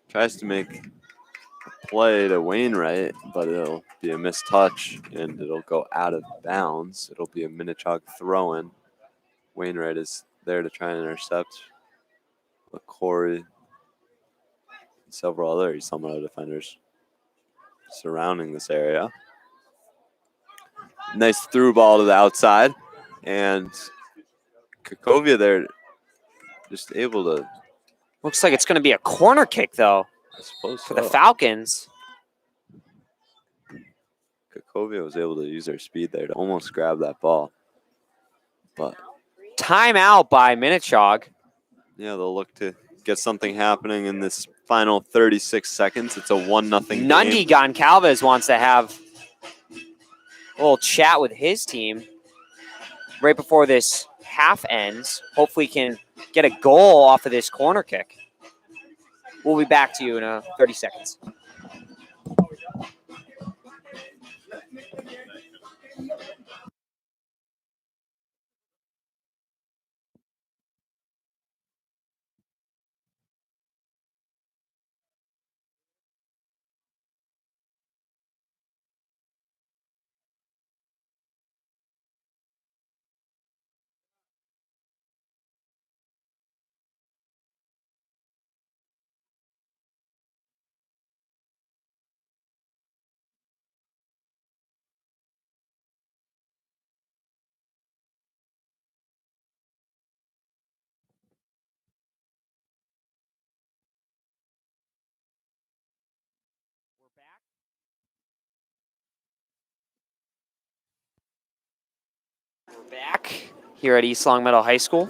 Tries to make a play to Wainwright, but it'll be a missed touch, and it'll go out of bounds. It'll be a Minnechaug throw-in. Wainwright is there to try and intercept. Corey and several other East Long defenders surrounding this area. Nice through ball to the outside, and Kakovia there just able to. Looks like it's going to be a corner kick, though, I suppose for so. the Falcons. Kakovia was able to use their speed there to almost grab that ball. But Timeout by Minnechaug. yeah, they'll look to get something happening in this final 36 seconds. It's a 1-0 game. Nundy Goncalves wants to have a little chat with his team right before this half ends. Hopefully can get a goal off of this corner kick. We'll be back to you in 30 seconds. We're back here at East Long Meadow High School.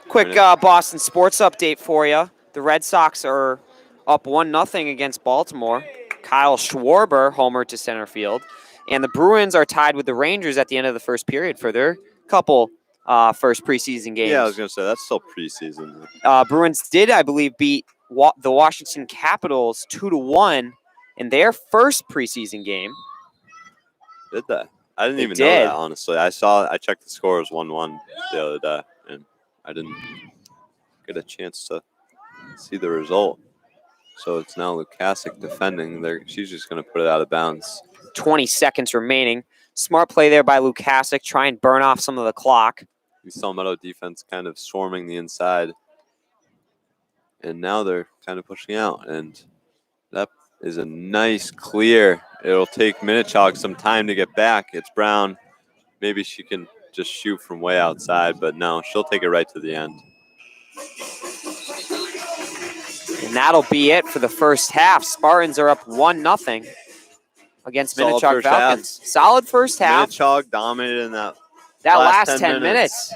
Quick Boston sports update for you. The Red Sox are up 1-0 against Baltimore. Kyle Schwarber homered to center field. And the Bruins are tied with the Rangers at the end of the first period for their couple first preseason games. Yeah, I was going to say, that's still preseason. Bruins did, I believe, beat the Washington Capitals 2-1 in their first preseason game. Did that? I didn't They even know did. that, honestly. I checked the score. It was 1-1 the other day, and I didn't get a chance to see the result. So it's now Lukasic defending. She's just going to put it out of bounds. 20 seconds remaining. Smart play there by Lukasic. Try and burn off some of the clock. East Long Meadow defense kind of swarming the inside. And now they're kind of pushing out. And that is a nice clear. It'll take Minnechaug some time to get back. It's Brown. Maybe she can just shoot from way outside, but no, she'll take it right to the end. And that'll be it for the first half. Spartans are up 1-0 against Solid Minnechaug first Falcons. Solid first half. Minnechaug dominated in that last 10 minutes.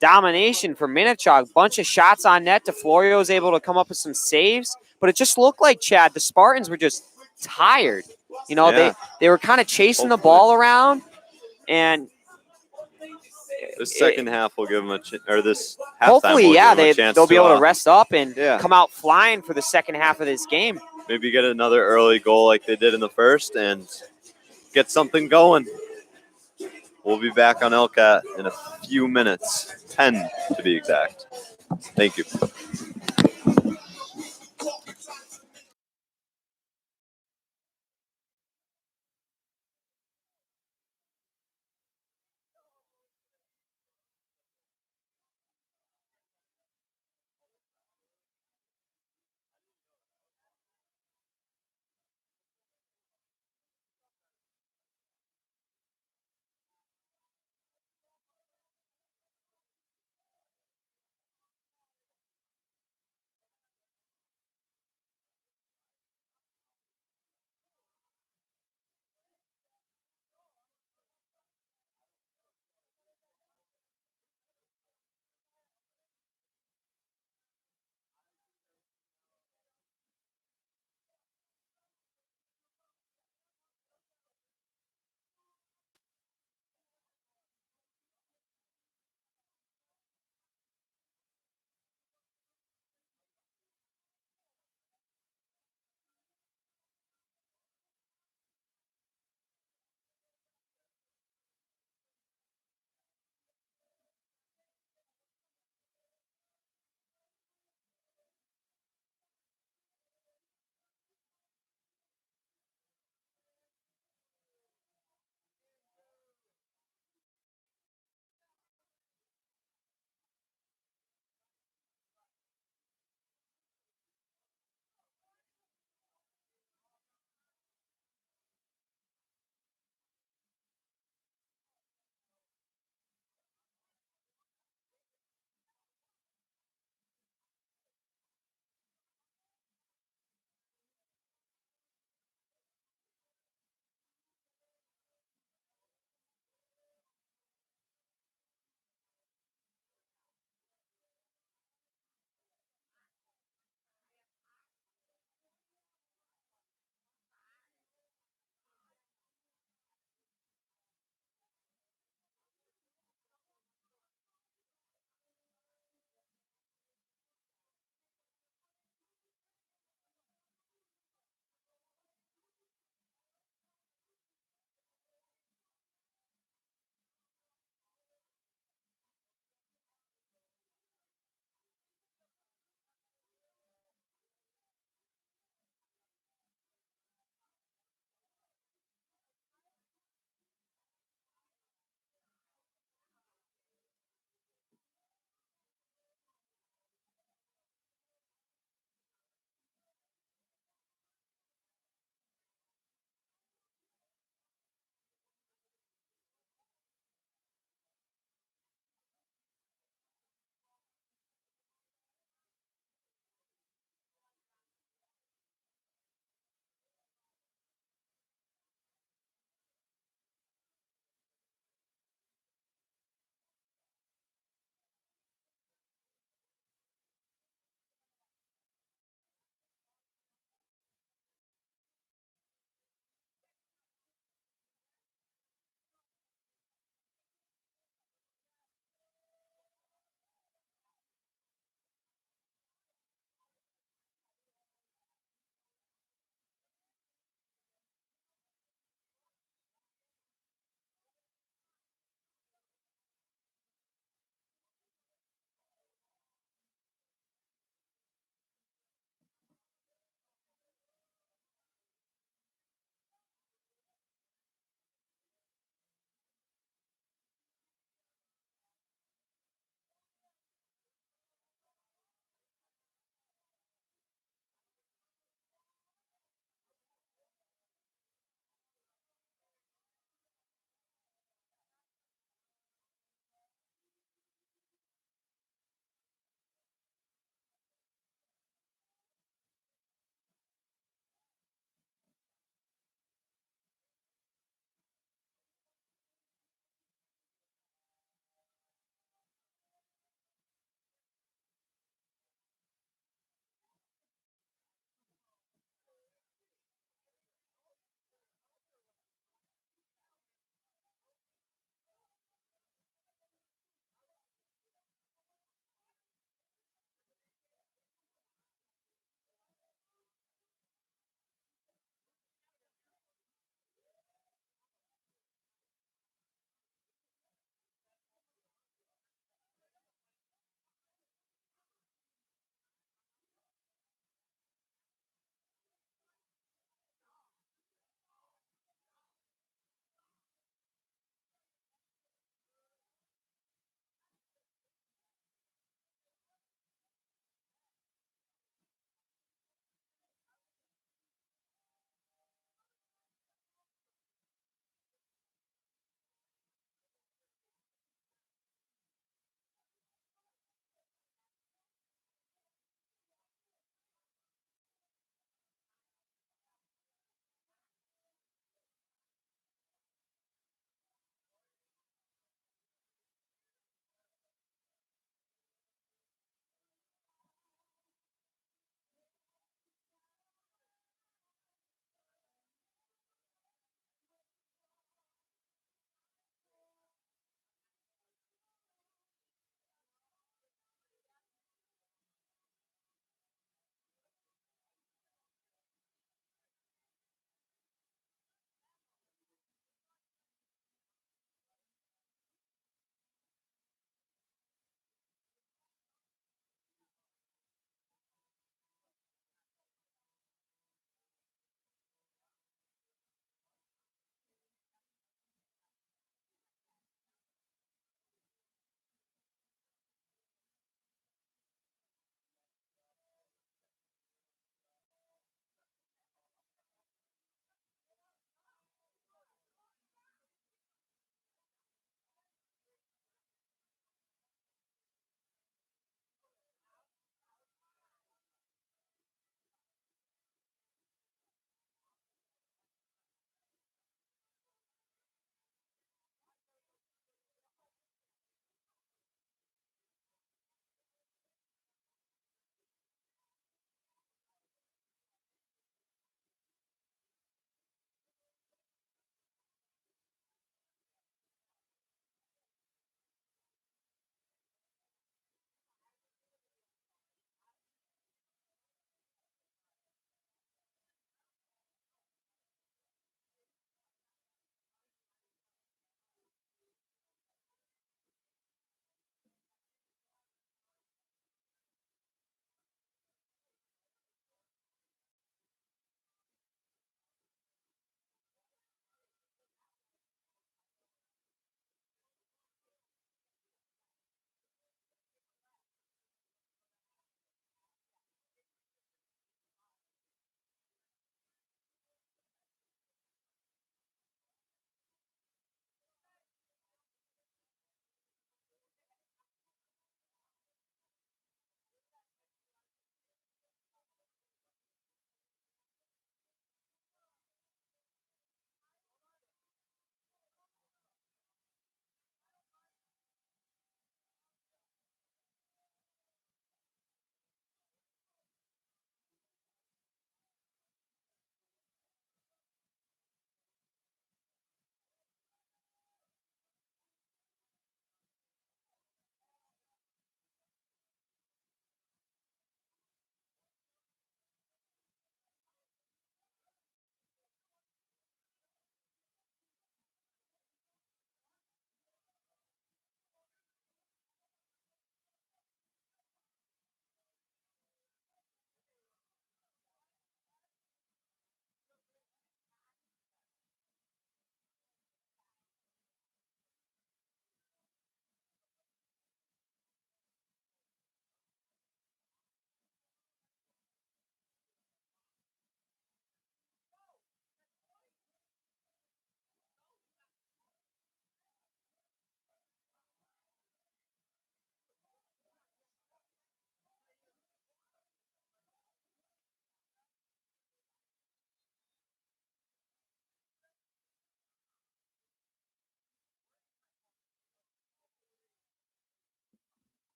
Domination for Minnechaug. Bunch of shots on net. DeFlorio was able to come up with some saves. But it just looked like, Chad, the Spartans were just tired. You know, Yeah. they were kind of chasing the ball around. And this second half will give them this halftime hopefully, will yeah, give them a chance they'll be able to rest up and yeah. come out flying for the second half of this game. Maybe get another early goal like they did in the first and get something going. We'll be back on LCAT in a few minutes, 10 to be exact. Thank you.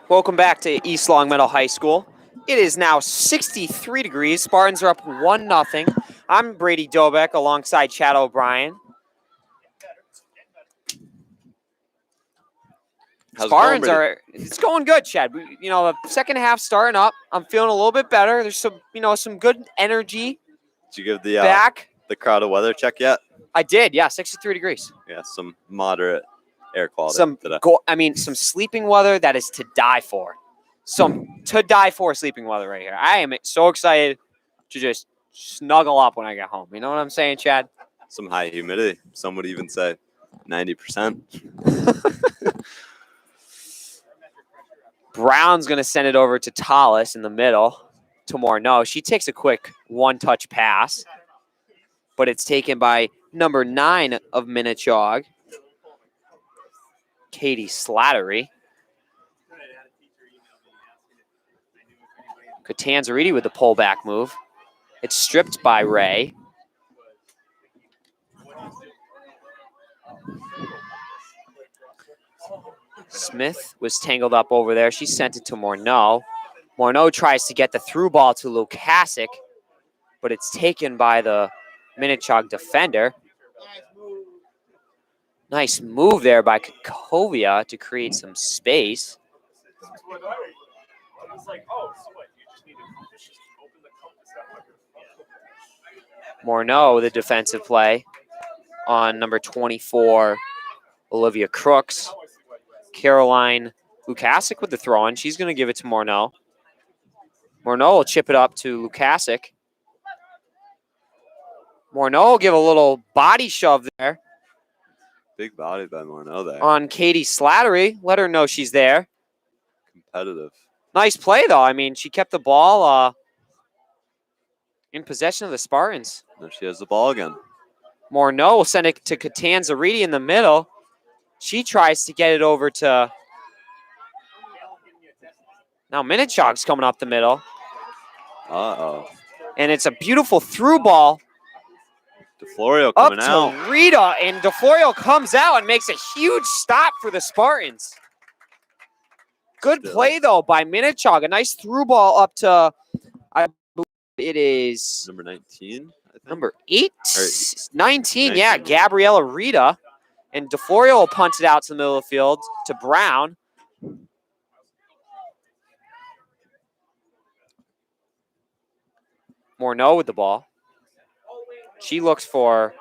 Welcome back to East Long Meadow High School. It is now 63 degrees. Spartans are up 1-0. I'm Brady Dobeck alongside Chad O'Brien. How's it Spartans going, Brady? it's going good, Chad. The second half starting up. I'm feeling a little bit better. There's some good energy Did you give the back. the crowd a weather check yet? I did, yeah, 63 degrees. Yeah, some moderate air quality Some today. some sleeping weather that is to die for. Some to die for sleeping weather right here. I am so excited to just snuggle up when I get home. You know what I'm saying, Chad? Some high humidity. Some would even say 90%. Brown's going to send it over to Tallis in the middle to Morneau. She takes a quick one-touch pass, but it's taken by number 9 of Minnechaug, Katie Slattery. Catanzariti with the pullback move. It's stripped by Ray. Smith was tangled up over there. She sent it to Morneau. Morneau tries to get the through ball to Lukasic, but it's taken by the Minnechaug defender. Nice move there by Kakovia to create some space. Morneau, the defensive play on number 24, Olivia Crooks. Caroline Lukasic with the throw-in. She's going to give it to Morneau. Morneau will chip it up to Lukasic. Morneau will give a little body shove there. Big body by Morneau there. On Katie Slattery. Let her know she's there. Competitive. Nice play, though. I mean, she kept the ball in possession of the Spartans. There she has the ball again. Morneau will send it to Catanzariti in the middle. She tries to get it over to... Now Minnechaug's coming up the middle. Uh-oh. And it's a beautiful through ball DeFlorio up coming to out. Rita. And DeFlorio comes out and makes a huge stop for the Spartans. Good play, though, by Minnechaug. A nice through ball up to, I believe it is... Number 19, I think. Number 8? Or 19, yeah, Gabriella Rita. And DeFlorio will punt it out to the middle of the field to Brown. Morneau with the ball. She looks for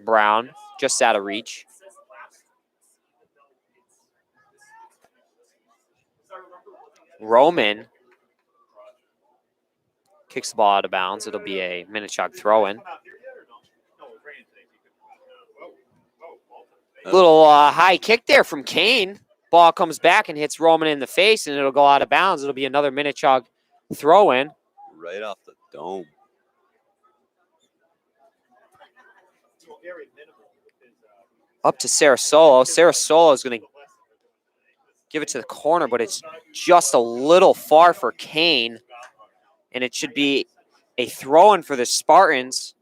Brown, just out of reach. Roman kicks the ball out of bounds. It'll be a Minnechaug throw-in. Little high kick there from Kane. Ball comes back and hits Roman in the face, and it'll go out of bounds. It'll be another Minnechaug throw-in. Right off the dome. Up to Sarasolo. Sarasolo is going to give it to the corner, but it's just a little far for Kane. And it should be a throw-in for the Spartans.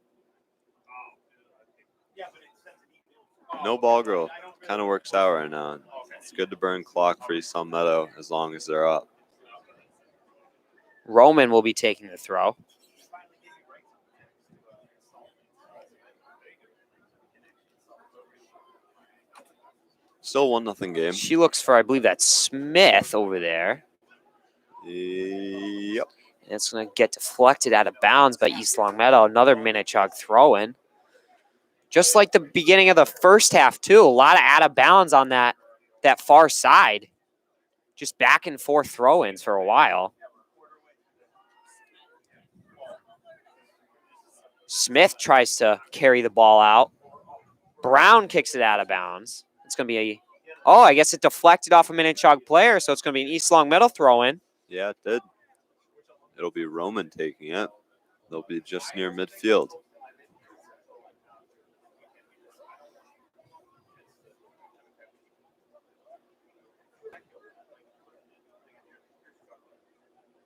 No ball girl. Kind of works out right now. It's good to burn clock for East Long Meadow as long as they're up. Roman will be taking the throw. Still 1-0 game. She looks for, I believe that's Smith over there. Yep. And it's going to get deflected out of bounds by East Long Meadow. Another Minnechaug throw-in. Just like the beginning of the first half, too. A lot of out of bounds on that far side. Just back and forth throw-ins for a while. Smith tries to carry the ball out. Brown kicks it out of bounds. It's going to be I guess it deflected off a Minnechaug player, so it's going to be an East Long Meadow throw-in. Yeah, it did. It'll be Roman taking it. They'll be just near midfield.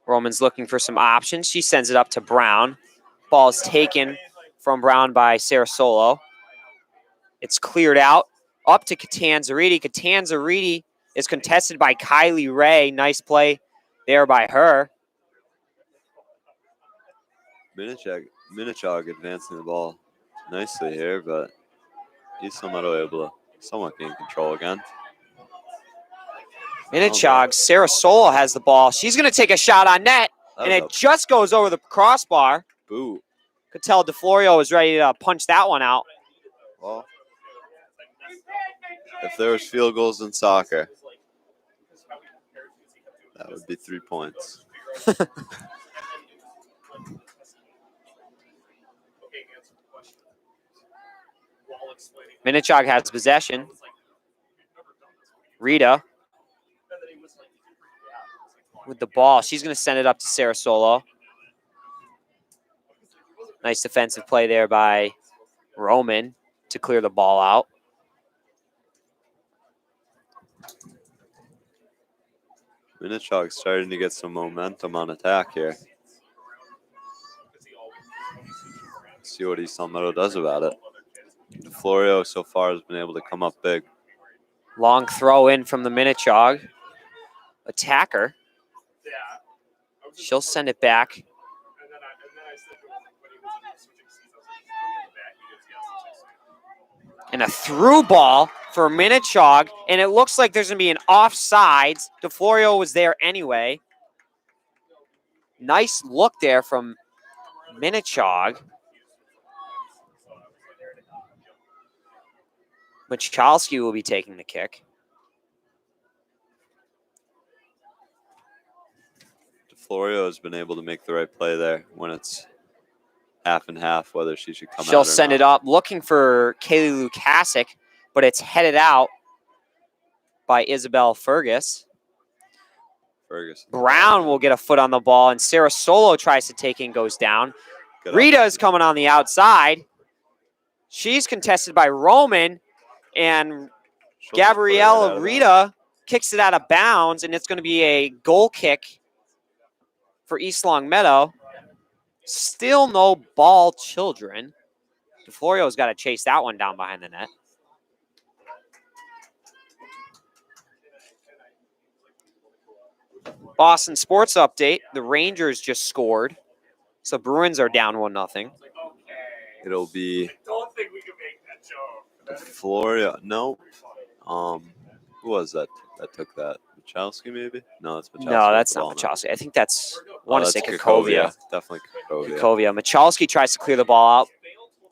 Roman's looking for some options. She sends it up to Brown. Ball is taken from Brown by Sarasolo. It's cleared out. Up to Catanzariti. Catanzariti is contested by Kylie Ray. Nice play there by her. Minnechaug advancing the ball nicely here, but he's somewhat able to somewhat gain control again. Minnechaug, Sarah Solo has the ball. She's going to take a shot on net, That and was it just goes over the crossbar. Boo. Could tell DeFlorio was ready to punch that one out. Well, if there was field goals in soccer, that would be 3 points. Minnechaug has possession. Rita with the ball. She's going to send it up to Sarah Solo. Nice defensive play there by Roman to clear the ball out. Minnechaug's starting to get some momentum on attack here. See what East Meadow does about it. DeFlorio so far has been able to come up big. Long throw in from the Minnechaug attacker. She'll send it back. And a through ball for Minnechaug, and it looks like there's going to be an offsides. DeFlorio was there anyway. Nice look there from Minnechaug. Michalski will be taking the kick. DeFlorio has been able to make the right play there when it's half and half, whether she should come out She'll or send not. it up, looking for Kaylee Lukasic, but it's headed out by Isabel Fergus. Ferguson. Brown will get a foot on the ball, and Sarah Solo tries to take in, goes down. Good Rita offensive. is coming on the outside. She's contested by Roman, and She'll just put it right out Gabriella of bounds. Rita kicks it out of bounds, and it's going to be a goal kick for East Long Meadow. Still no ball, children. DeFlorio's got to chase that one down behind the net. Boston Sports Update. The Rangers just scored. So Bruins are down 1-0. It'll be Don't think we can make that joke. DeFlorio. Nope. Who was that took that? Michalski maybe? No, that's Michalski. No, that's with the not ball now. Michalski. I think that's, I Oh, want to that's say Kakovia. Definitely Kakovia. Kakovia. Michalski tries to clear the ball out.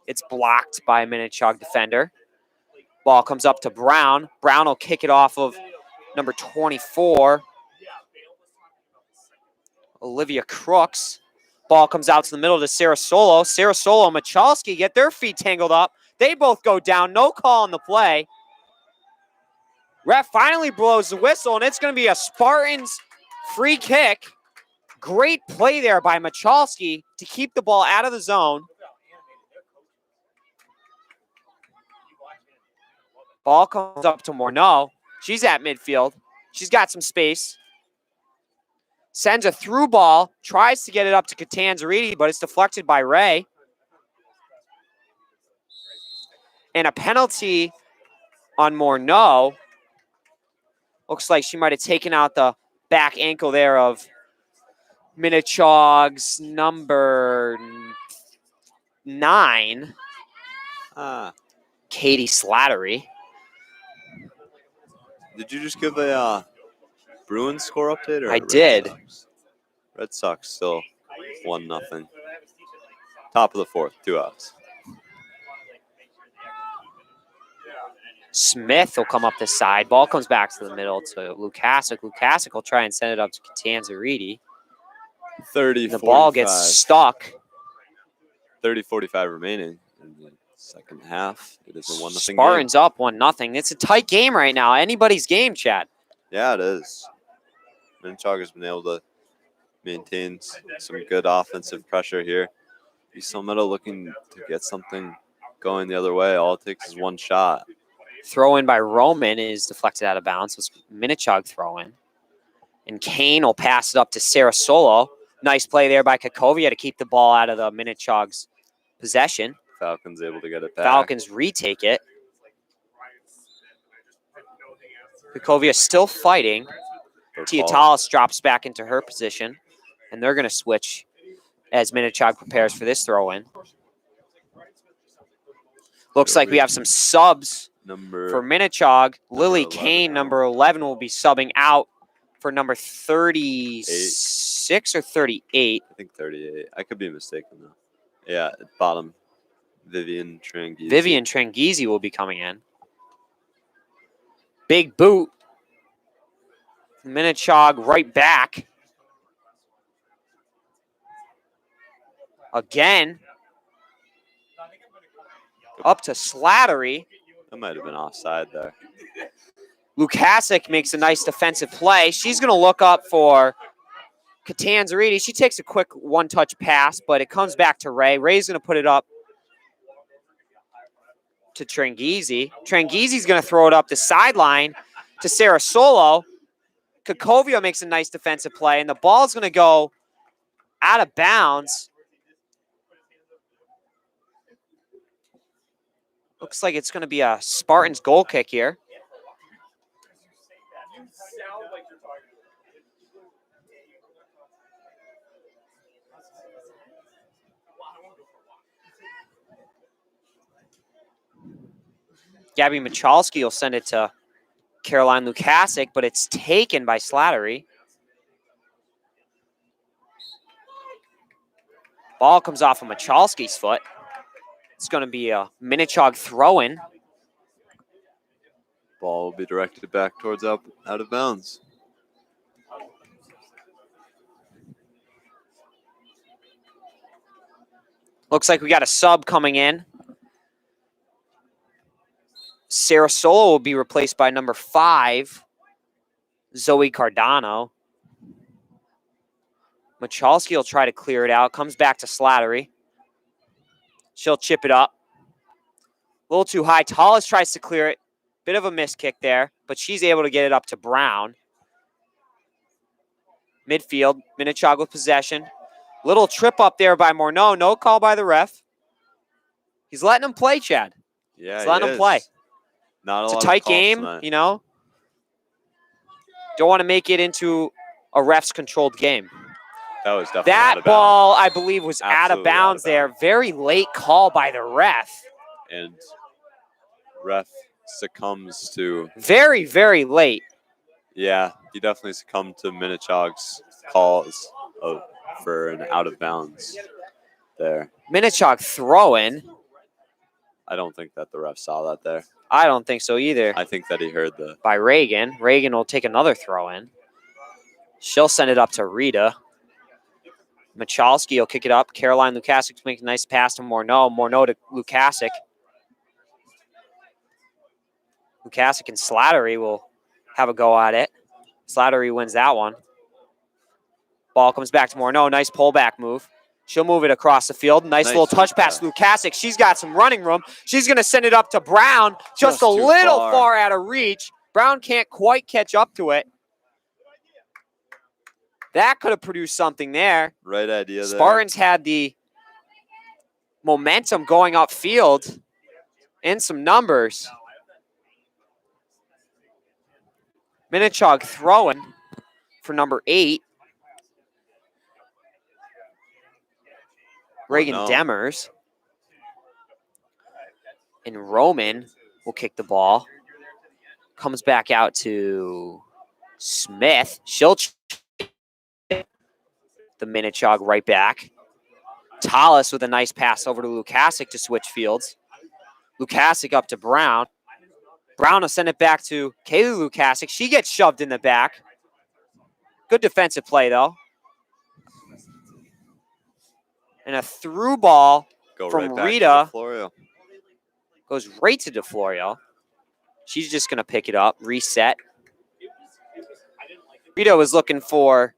It's blocked by a Minnechaug defender. Ball comes up to Brown. Brown will kick it off of number 24, Olivia Crooks. Ball comes out to the middle to Sarah Solo. Sarah Solo and Michalski get their feet tangled up. They both go down. No call on the play. Ref finally blows the whistle, and it's going to be a Spartans free kick. Great play there by Michalski to keep the ball out of the zone. Ball comes up to Morneau. She's at midfield. She's got some space. Sends a through ball. Tries to get it up to Catanzariti, but it's deflected by Ray. And a penalty on Morneau. Looks like she might have taken out the back ankle there of Minnechaug's number 9, Katie Slattery. Did you just give a Bruins score update? Or I Red did. Sox? Red Sox still 1-0. Top of the fourth, 2 outs. Smith will come up the side. Ball comes back to the middle to Lukasic. Lukasic will try and send it up to Catanzariti. 30, The ball 45. gets stuck. 30-45 remaining in the second half. It is a 1-0 game. Spartans up 1-0. It's a tight game right now. Anybody's game, Chad. Yeah, it is. Minnechaug has been able to maintain some good offensive pressure here. East Meadow looking to get something going the other way. All it takes is one shot. Throw in by Roman is deflected out of bounds. It's Minnechaug throw in. And Kane will pass it up to Sarah Solo. Nice play there by Kakovia to keep the ball out of the Minnechaug's possession. Falcons able to get it back. Falcons retake it. Kukovia still fighting. For Tiatalis drops back into her position, and they're going to switch as Minnechaug prepares for this throw-in. Looks like we have some subs for Minnechaug. Lily 11 Kane, now. number 11, will be subbing out for number 36 or 38. I think 38. I could be mistaken, though. Yeah, at bottom, Vivian Trangizi. Vivian Trangizi will be coming in. Big boot. Minnechaug right back. Again. Up to Slattery. That might have been offside there. Lukasic makes a nice defensive play. She's going to look up for Catanzariti. She takes a quick one-touch pass, but it comes back to Ray. Ray's going to put it up to Trangizi. Trangizi's going to throw it up the sideline to Sarah Solo. Kukovia makes a nice defensive play, and the ball's going to go out of bounds. Looks like it's going to be a Spartans goal kick here. Gabby Michalski will send it to Caroline Lukasic, but it's taken by Slattery. Ball comes off of Michalski's foot. It's going to be a Minnechaug throw-in. Ball will be directed back towards out of bounds. Looks like we got a sub coming in. Sarah Solo will be replaced by number 5, Zoe Cardano. Michalski will try to clear it out. Comes back to Slattery. She'll chip it up. A little too high. Tallis tries to clear it. Bit of a miss kick there, but she's able to get it up to Brown. Midfield, Minnechaug with possession. Little trip up there by Morneau. No call by the ref. He's letting him play, Chad. Yeah, He's letting him play. Not It's a a lot tight of calls game, tonight. you know. Don't want to make it into a ref's controlled game. That was definitely out That of bounds. ball, I believe, was out of Absolutely bounds there. Very late call by the ref. And ref succumbs to, Very, very late. yeah, he definitely succumbed to Minnechaug's calls for an out of bounds there. Minnechaug throw-in. I don't think that the ref saw that there. I don't think so either. I think that he heard the. By Reagan. Reagan will take another throw-in. She'll send it up to Rita. Michalski will kick it up. Caroline Lukasic to make a nice pass to Morneau. Morneau to Lukasic. Lukasic and Slattery will have a go at it. Slattery wins that one. Ball comes back to Morneau. Nice pullback move. She'll move it across the field. Nice little touch pass to Lukasic. She's got some running room. She's going to send it up to Brown. Just a too little far. far out of reach. Brown can't quite catch up to it. That could have produced something there. Right idea there. Spartans had the momentum going upfield in some numbers. Minnechaug throwing for number 8. Reagan no. Demers. And Roman will kick the ball. Comes back out to Smith. She'll the Minnechaug right back. Tallis with a nice pass over to Lukasic to switch fields. Lukasic up to Brown. Brown will send it back to Kaylee Lukasic. She gets shoved in the back. Good defensive play, though. And a through ball from Rita goes right to DeFlorio. She's just going to pick it up, reset. Rita was looking for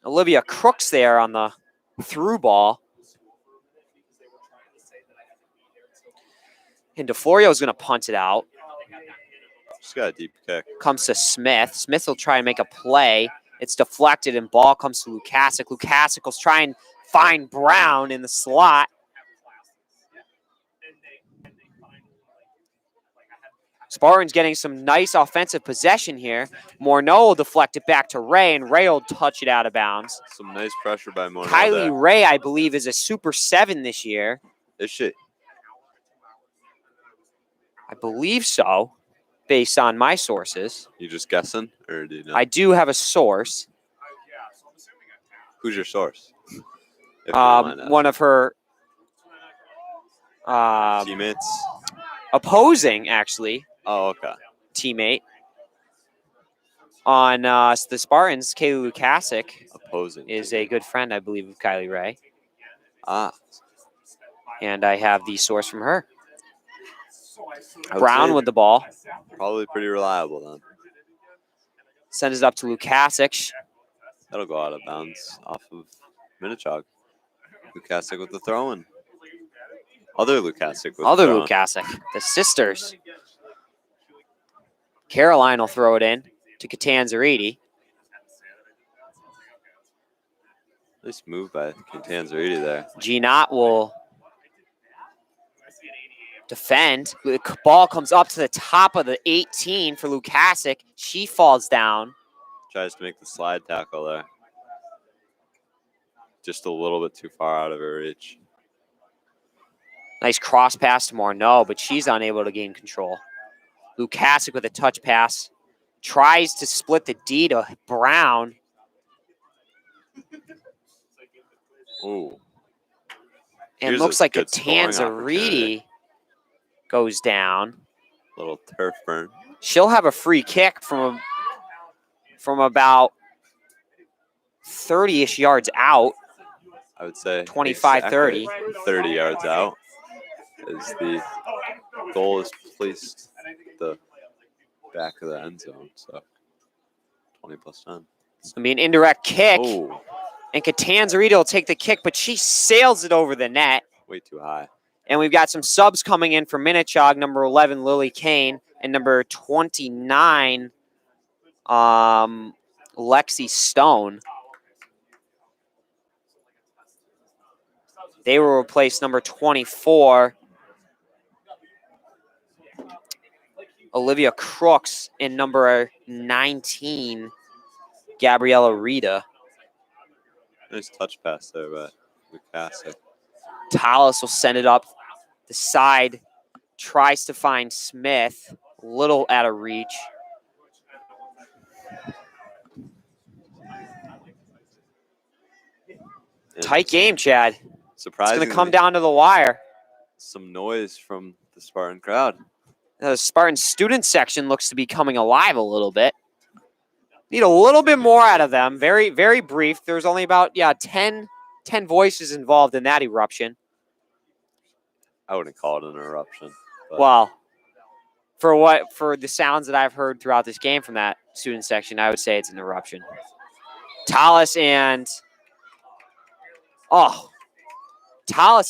Olivia Crooks there on the through ball. And DeFlorio is going to punt it out. She's got a deep kick. Comes to Smith. Smith will try and make a play. It's deflected, and ball comes to Lukasic. Lukasic will try and find Brown in the slot. Spartans getting some nice offensive possession here. Morneau will deflect it back to Ray, and Ray will touch it out of bounds. Some nice pressure by Morneau Kylie there. Ray, I believe, is a Super 7 this year. Is she? I believe so, based on my sources. You just guessing, or do you know? I do have a source. Who's your source? If you don't mind asking. One of her Teammates? opposing, actually, Oh, okay. teammate on the Spartans, Kaylee Lukasic, Opposing. is a good friend, I believe, of Kylie Ray. Ah. And I have the source from her. I would Brown say with the ball. Probably pretty reliable then. Sends it up to Lukasic. That'll go out of bounds off of Minnechaug. Lukasic with the throw-in. Other Lukasic with Other the throw-in. Lukasic. The sisters. Caroline will throw it in to Catanzariti. Nice move by Catanzariti there. Ginot will defend. The ball comes up to the top of the 18 for Lukasic. She falls down. Tries to make the slide tackle there. Just a little bit too far out of her reach. Nice cross pass to Morneau, but she's unable to gain control. Lukasic with a touch pass. Tries to split the D to Brown. Ooh. And Here's looks a like good scoring opportunity. Catanzariti goes down. Little turf burn. She'll have a free kick from about 30-ish yards out. I would say 25, 30. 30 yards out as the goal is placed at the back of the end zone. So 20 plus 10. It's going to be an indirect kick. Oh, And Catanzariti will take the kick, but she sails it over the net. way too high. And we've got some subs coming in for Minnechaug, number 11, Lily Kane, and number 29, Lexi Stone. They will replace number 24, Olivia Crooks, and number 19, Gabriella Rita. Nice touch pass there by Lukasic. Tallis will send it up the side, tries to find Smith, a little out of reach. And Tight game, Chad. It's surprisingly, going to come down to the wire. some noise from the Spartan crowd. The Spartan student section looks to be coming alive a little bit. Need a little bit more out of them. Very, very brief. There's only about 10 voices involved in that eruption. I wouldn't call it an eruption. But Well, for the sounds that I've heard throughout this game from that student section, I would say it's an eruption. Tallis and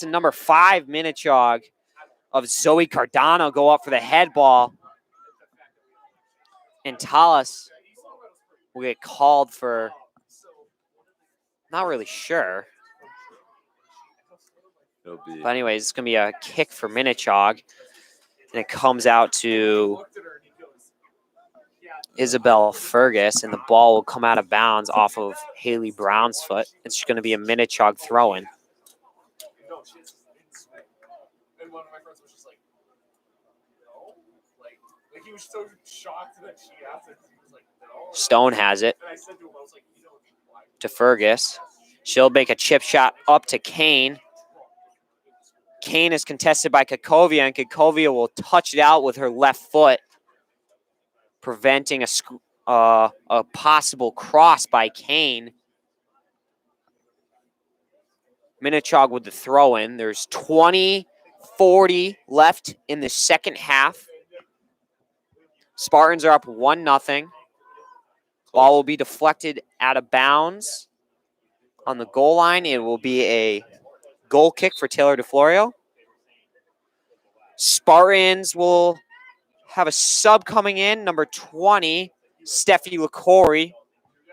number 5 Minnechaug of Zoe Cardano go up for the head ball. And Tallis will get called for, not really sure. it'll be But anyways, it's going to be a kick for Minnechaug. And it comes out to Isabel Fergus, and the ball will come out of bounds off of Haley Brown's foot. It's going to be a Minnechaug throw-in. And one of my friends was just like, no. Like he was so shocked that she asked it. He was like, no. Stone has it And I said to him, I was like, you know, why? to Fergus. She'll make a chip shot up to Kane. Kane is contested by Kakovia, and Kakovia will touch it out with her left foot, preventing a possible cross by Kane. Minnechaug with the throw-in. There's 20-40 left in the second half. Spartans are up 1-0. Ball will be deflected out of bounds on the goal line. It will be a goal kick for Taylor DeFlorio. Spartans will have a sub coming in, number 20, Steffi LaCory,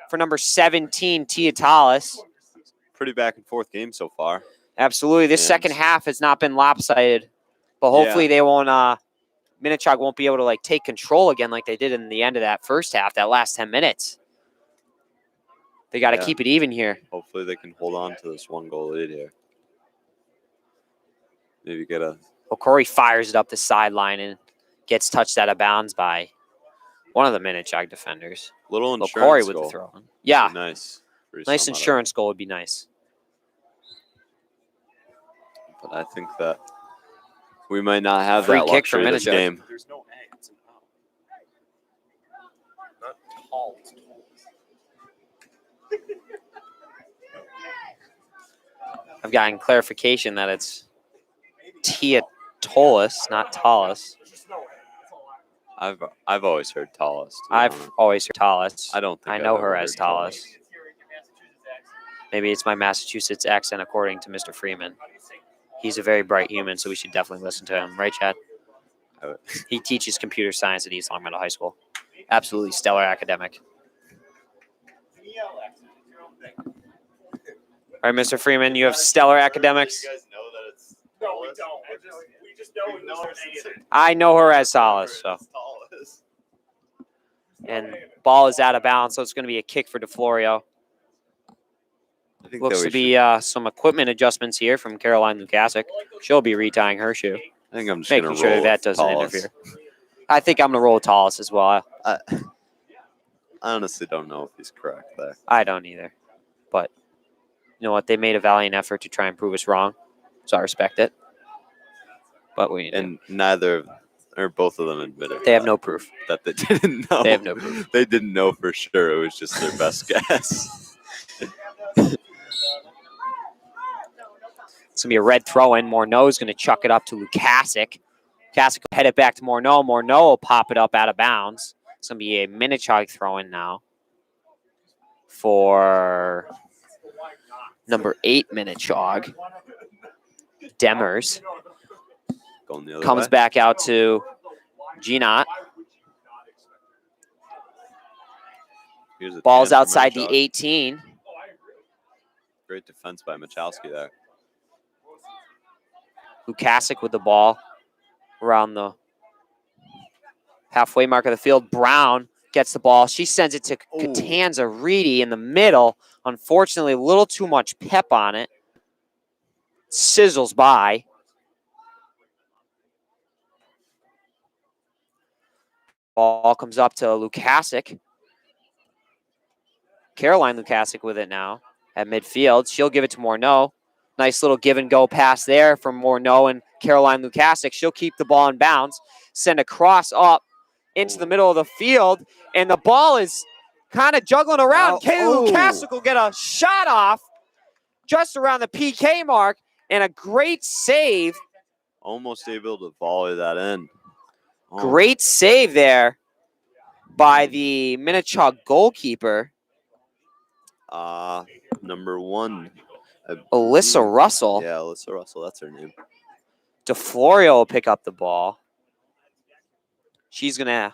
for number 17, Tia Tallis. pretty back and forth game so far. Absolutely. This And- second half has not been lopsided, but hopefully they won't Minnechaug won't be able to like take control again like they did in the end of that first half, that last 10 minutes. They got to Yeah. keep it even here. Hopefully they can hold on to this 1-goal lead here. Maybe get a Well, Corey fires it up the sideline and gets touched out of bounds by one of the Minnechaug defenders. little Well, insurance Corey with goal. the throw. Yeah, Nice. Pretty nice solid. insurance goal would be nice. But I think that we might not have Free that kick for luxury this Minnechaug. game. There's no A. It's an O. Not tall. It's tall. I've gotten clarification that it's Tiatolis, not Tallus. There's just no A. That's all I I've always heard tallest. to be I've honest. always heard Tallus. I don't think I I've know ever her heard as tallest. Tallus. Maybe it's your Massachusetts accent. Maybe it's my Massachusetts accent, according to Mr. Freeman. He's a very bright human, so we should definitely listen to him. Right, Chad? I would- He teaches computer science at East Long Meadow High School. Absolutely stellar academic. ELHS. It's your own thing. All right, Mr. Freeman, you have stellar academics. You guys know that it's No, we don't. We just know We've known her since I know her as Tallus, so. tallest. And ball is out of bounds, so it's going to be a kick for DeFlorio. I think Looks that to we be some equipment adjustments here from Caroline Lukasic. She'll be retying her shoe, I think I'm just making gonna sure roll that with doesn't tallest. interfere. I think I'm going to roll with Tallus as well. I honestly don't know if he's correct there. I don't either. But you know what? They made a valiant effort to try and prove us wrong, so I respect it. But we And neither or both of them admitted they have no proof. that they didn't know. They have no proof. They didn't know for sure. It was just their best guess. It's going to be a red throw-in. Morneau's going to chuck it up to Lukasic. Lukasic will head it back to Morneau. Morneau will pop it up out of bounds. It's going to be a Minnechaug throw-in now for number 8 Minnechaug. Demers Going the other comes way. back out to Ginot. Here's a Ball's chance for outside the Minnechaug. 18. Great defense by Michalski there. Lukasic with the ball around the halfway mark of the field. Brown gets the ball. She sends it to Catanza Reedy in the middle. Unfortunately, a little too much pep on it. Sizzles by. Ball comes up to Lukasic. Caroline Lukasic with it now at midfield. She'll give it to Morneau. Nice little give and go pass there from Morneau and Caroline Lukasic. She'll keep the ball in bounds, send a cross up into the middle of the field, and the ball is kind of juggling around. Kaylee Lukasic will get a shot off just around the PK mark, and a great save. Almost able to volley that in. Oh, Great save there by the Minnechaug goalkeeper, number 1. Alyssa Russell. Yeah, Alyssa Russell. That's her name. DeFlorio will pick up the ball. She's going to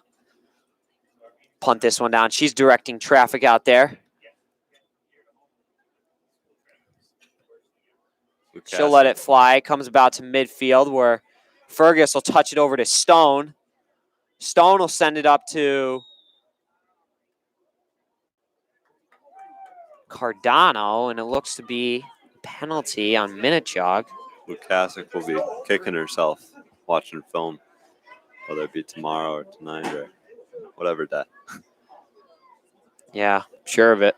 punt this one down. She's directing traffic out there. She'll let it fly. Comes about to midfield where Fergus will touch it over to Stone. Stone will send it up to Cardano, and it looks to be a penalty on Minnechaug. Lukasic will be kicking herself watching film, whether it be tomorrow or tonight or whatever day. Yeah, sure of it.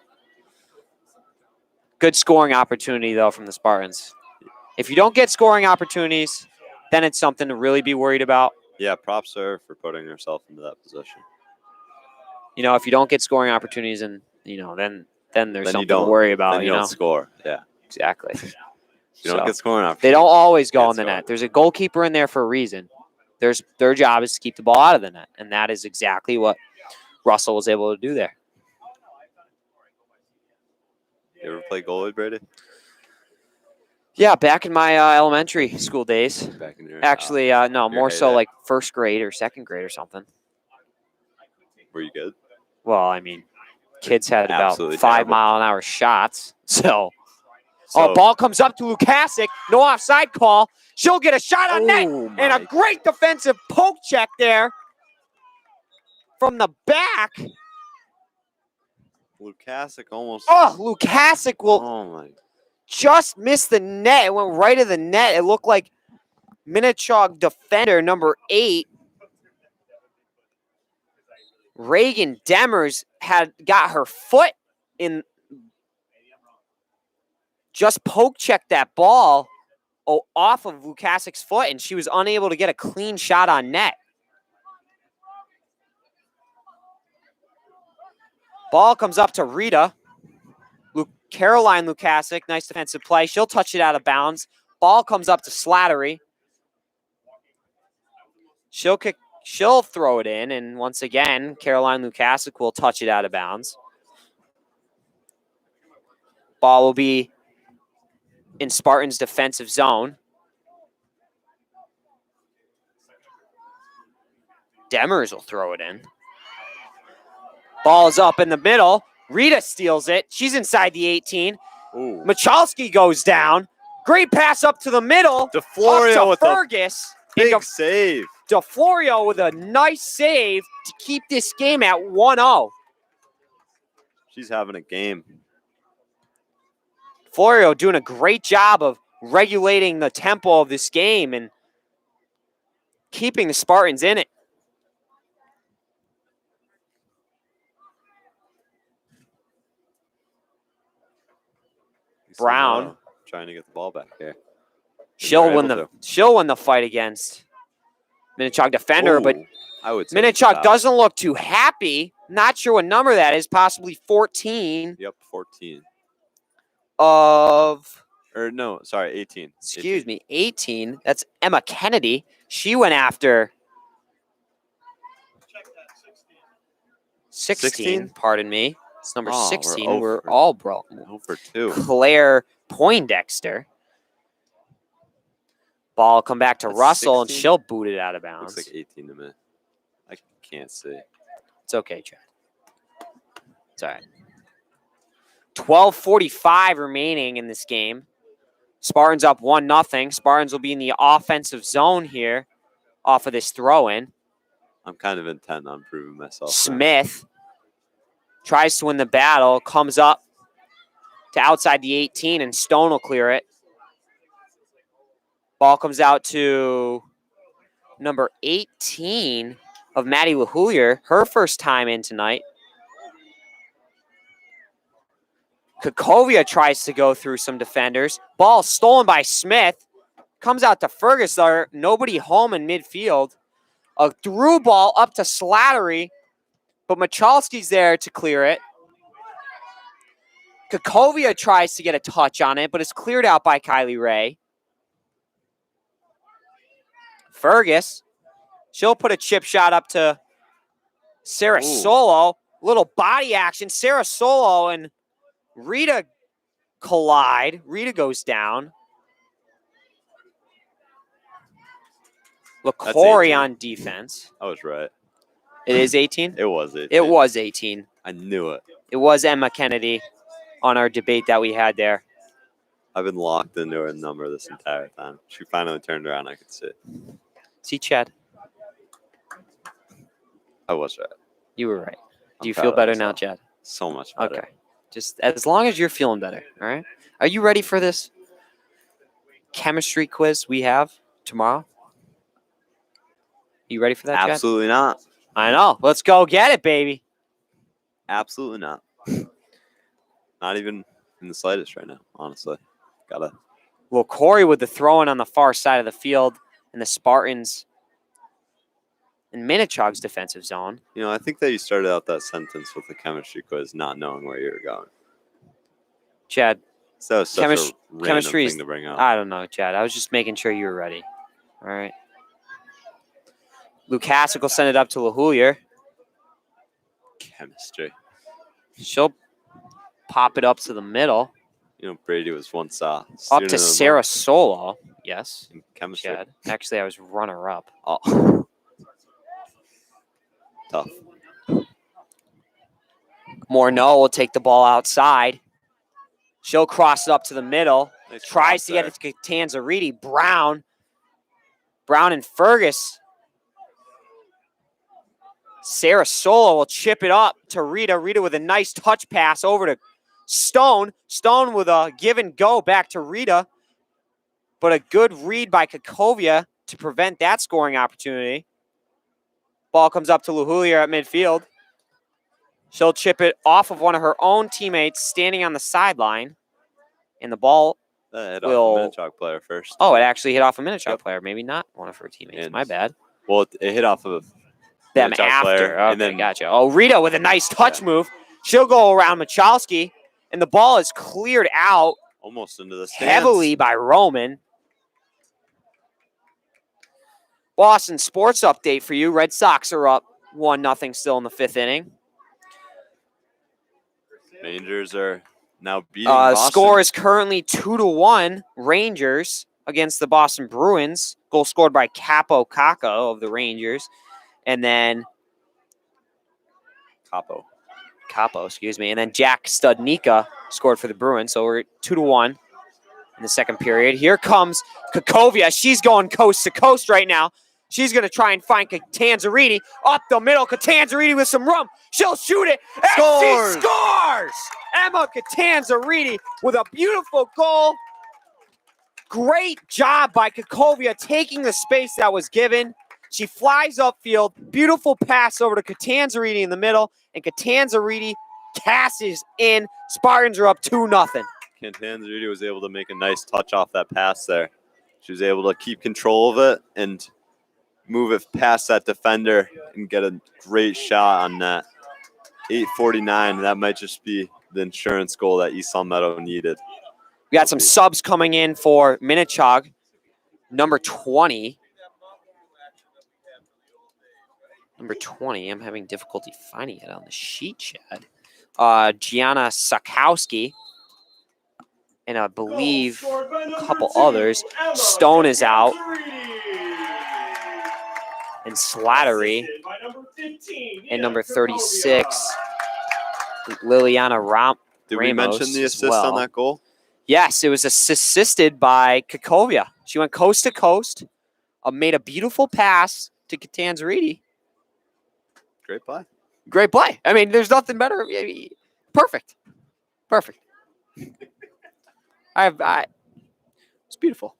Good scoring opportunity, though, from the Spartans. If you don't get scoring opportunities, then it's something to really be worried about. Yeah, props to her for putting herself into that position. You know, if you don't get scoring opportunities, and then there's Then you something to don't- worry about. Then you don't score. Yeah. Exactly. You don't So, get scoring opportunities. they don't always go Can't in the score. net. There's a goalkeeper in there for a reason. Their job is to keep the ball out of the net, and that is exactly what Russell was able to do there. You ever play goalie, Brady? Yeah, back in my elementary school days. Back in your Actually, no, more so heyday. like first grade or second grade or something. Were you good? Well, I mean, kids had about Absolutely 5 terrible. mile an hour shots, so Oh, ball comes up to Lukasic. No offside call. She'll get a shot on net. Oh, And a my. great defensive poke check there from the back. Lukasic almost. Oh, Lukasic will Oh, my. just miss the net. It went right of the net. It looked like Minnechaug defender number 8, Reagan Demers, had got her foot in, just poke checked that ball off of Lukasic's foot, and she was unable to get a clean shot on net. Ball comes up to Rita. Caroline Lukasic, nice defensive play. She'll touch it out of bounds. Ball comes up to Slattery. She'll throw it in, and once again, Caroline Lukasic will touch it out of bounds. Ball will be in Spartans' defensive zone. Demers will throw it in. Ball is up in the middle. Rita steals it. She's inside the 18. Ooh. Michalski goes down. Great pass up to the middle. DeFlorio up with to a Fergus. big save. DeFlorio with a nice save to keep this game at 1-0. She's having a game. Florio doing a great job of regulating the tempo of this game and keeping the Spartans in it. Brown trying to get the ball back here. She'll win the fight against Minnechaug defender, but I would say Minnechaug doesn't look too happy. Not sure what number that is, possibly 14 Yep, 14. of, Or no, sorry, 18. excuse me, 18. That's Emma Kennedy. She went after 16, pardon me. It's number Oh, 16. we're We're all bro. 0 for 2. Claire Poindexter. Ball come back to That's Russell, 16? and she'll boot it out of bounds. Looks like 18 to me. I can't see. It's okay, Chad. It's all right. 12:45 remaining in this game. Spartans up 1-0. Spartans will be in the offensive zone here off of this throw-in. I'm kind of intent on proving myself. Smith tries to win the battle, comes up to outside the 18, and Stone will clear it. Ball comes out to number 18 of Maddie LaHoulier, her first time in tonight. Kakovia tries to go through some defenders. Ball stolen by Smith. Comes out to Fergus there. Nobody home in midfield. A through ball up to Slattery, but Michalski's there to clear it. Kakovia tries to get a touch on it, but it's cleared out by Kylie Ray. Fergus, she'll put a chip shot up to Sarah Solo. Little body action. Sarah Solo and Rita collide. Rita goes down. LaCory on defense. I was right. It is 18? It was 18. It was 18. I knew it. It was Emma Kennedy on our debate that we had there. I've been locked into her number this entire time. She finally turned around. I could see it. See, Chad? I was right. You were right. Do you I'm feel proud of better now, myself. Chad? So much better. Okay. Just as long as you're feeling better, all right? Are you ready for this chemistry quiz we have tomorrow? You ready for that, Chad? Absolutely not. I know. Let's go get it, baby. Absolutely not. Not even in the slightest right now, honestly. Gotta. Well, Corey with the throw-in on the far side of the field, and the Spartans in Minnechaug's defensive zone. You know, I think that you started out that sentence with the chemistry quiz, not knowing where you were going. Chad, So it's such a random chemistry thing to bring up. I don't know, Chad. I was just making sure you were ready. All right. Lukasic will send it up to LaHoulier. Chemistry. She'll pop it up to the middle. You know, Brady was once Up student to of the Sarah month Solo. Yes, in chemistry. Chad. Actually, I was runner-up. Oh. Tough. Morneau will take the ball outside. She'll cross it up to the middle. Nice Tries cross to get there. it to Catanzariti. Brown and Fergus. Sarah Solo will chip it up to Rita. Rita with a nice touch pass over to Stone. Stone with a give and go back to Rita. But a good read by Kakovia to prevent that scoring opportunity. Ball comes up to Luhulier at midfield. She'll chip it off of one of her own teammates standing on the sideline. And the ball That hit will- off the Minnechaug player first. Oh, it actually hit off a Minnechaug Yep. player. Maybe not one of her teammates. And- My bad. Well, it hit off of Them Minnechaug after. player, Okay, and then- gotcha. Oh, Rita with a nice touch Yeah. move. She'll go around Michalski, and the ball is cleared out almost into the stands. heavily by Roman. Boston sports update for you. Red Sox are up 1-0 still in the 5th inning. Rangers are now beating The Boston. score is currently 2-1 Rangers against the Boston Bruins. Goal scored by Capo Caco of the Rangers. And then Capo, excuse me. And then Jack Studnicka scored for the Bruins. So we're at 2-1 in the second period. Here comes Kakovia. She's going coast to coast right now. She's going to try and find Catanzariti up the middle. Catanzariti with some room. She'll shoot it. And Scores! she scores! Emma Catanzariti with a beautiful goal. Great job by Kakovia taking the space that was given. She flies upfield. Beautiful pass over to Catanzariti in the middle. And Catanzariti cashes in. Spartans are up 2-0. Catanzariti was able to make a nice touch off that pass there. She was able to keep control of it and move it past that defender and get a great shot on that. 8:49. That might just be the insurance goal that East Long Meadow needed. We got some subs coming in for Minnechaug. Number 20. Number 20. I'm having difficulty finding it on the sheet, Chad. Gianna Sakowski. And I believe a couple others. Stone is out. And Slattery. And number 36, Liliana Ramos. Did we mention the as assist well. on that goal? Yes, it was assisted by Kakovia. She went coast to coast, made a beautiful pass to Catanzariti. Great play. Great play. I mean, there's nothing better. Perfect. It's beautiful.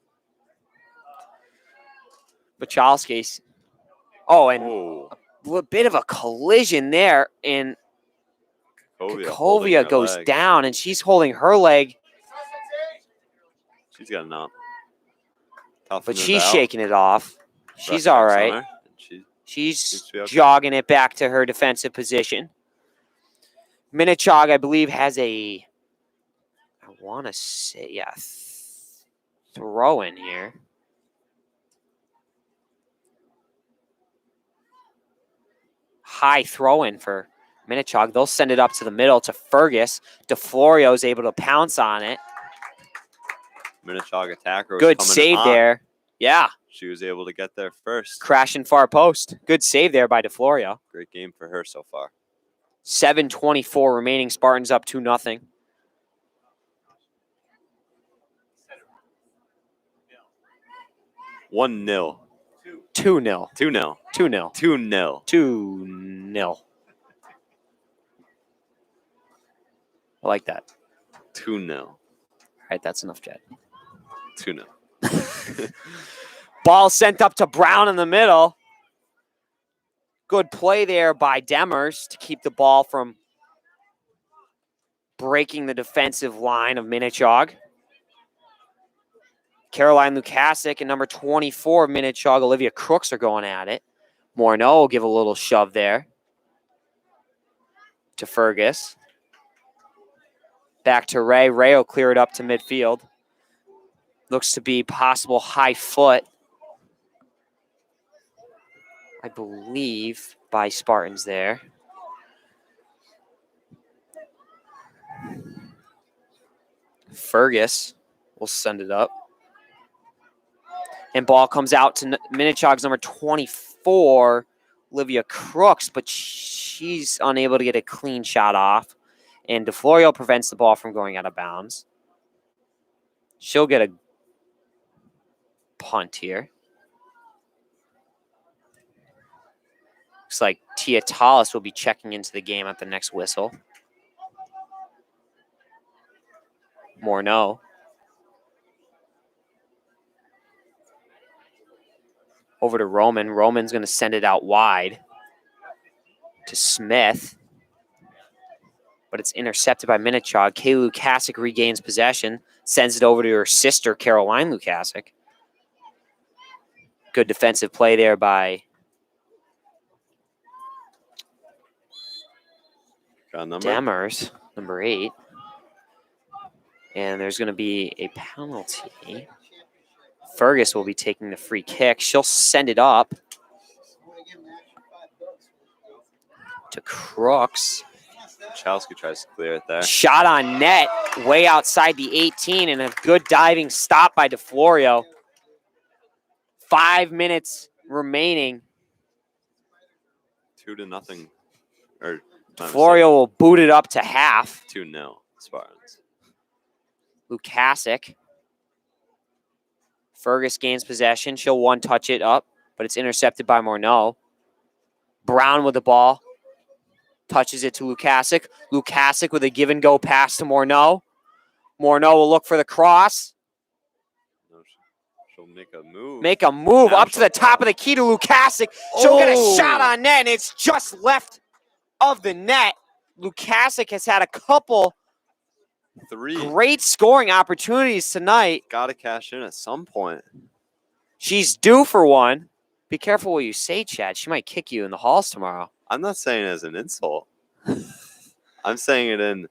Michalski's. Oh, and Oh, a bit of a collision there, and holding Kakovia her goes leg. down, and she's holding her leg, She's got enough. Toughen but it she's out. shaking it off. She's Ref all checks on right. her, and she- She's Seems to be okay. jogging it back to her defensive position. Minnechaug, I believe, has a, I want to say, throw in here. High throw in for Minnechaug. They'll send it up to the middle to Fergus. DeFlorio is able to pounce on it. Minnechaug attacker was Good coming save hot. there. Yeah, She was able to get there first. crashing far post. Good save there by DeFlorio. Great game for her so far. 7:24 remaining. Spartans up 2-0. One 0 2-0. 2-0. 2-0. 2-0. 2-0. I like that. 2-0. All right, that's enough, Jed. 2-0. Ball sent up to Brown in the middle. Good play there by Demers to keep the ball from breaking the defensive line of Minnechaug. Caroline Lukasic and number 24 of Minnechaug, Olivia Crooks, are going at it. Morneau will give a little shove there to Fergus. Back to Ray. Ray will clear it up to midfield. Looks to be possible high foot, I believe, by Spartans there. Fergus will send it up. And ball comes out to Minnechaug's number 24, Olivia Crooks, but she's unable to get a clean shot off. And DeFlorio prevents the ball from going out of bounds. She'll get a punt here. Looks like Tia Tallis will be checking into the game at the next whistle. Morneau. Over to Roman. Roman's going to send it out wide to Smith. But it's intercepted by Minnechaug. Kaylee Lukasic regains possession, sends it over to her sister, Caroline Lukasic. Good defensive play there by Demers, number 8. And there's going to be a penalty. Fergus will be taking the free kick. She'll send it up to Crooks. Chowski tries to clear it there. Shot on net, way outside the 18, and a good diving stop by DeFlorio. 5 minutes remaining. 2-0. Or DeFlorio will boot it up to half. 2-0 Spartans. Lukasic. Fergus gains possession. She'll one-touch it up, but it's intercepted by Morneau. Brown with the ball. Touches it to Lukasic. Lukasic with a give-and-go pass to Morneau. Morneau will look for the cross. She'll make a move. Make a move up to the top of the key to Lukasic. She'll get a shot on net, and it's just left of the net. Lukasic has had a couple 3. great scoring opportunities tonight. Got to cash in at some point. She's due for one. Be careful what you say, Chad. She might kick you in the halls tomorrow. I'm not saying it as an insult. I'm saying it in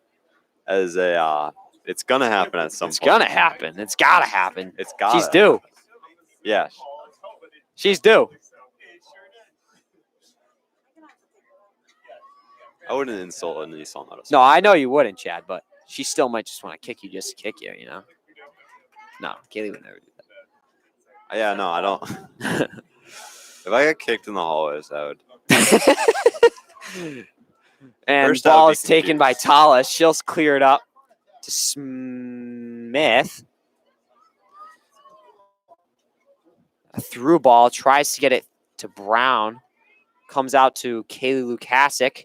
as a it's gonna happen at some point. It's gonna happen. It's gotta happen. It's got. She's due. Yeah. She's due. I wouldn't insult an East Long. No, I know you wouldn't, Chad, but she still might just want to kick you just to kick you, you know? No, Kaylee would never do that. Yeah, no, I don't. If I got kicked in the hallways, I would. And First, ball I would is be taken by confused. Tallis. She'll clear it up to Smith. A through ball, tries to get it to Brown. Comes out to Kaylee Lukasic.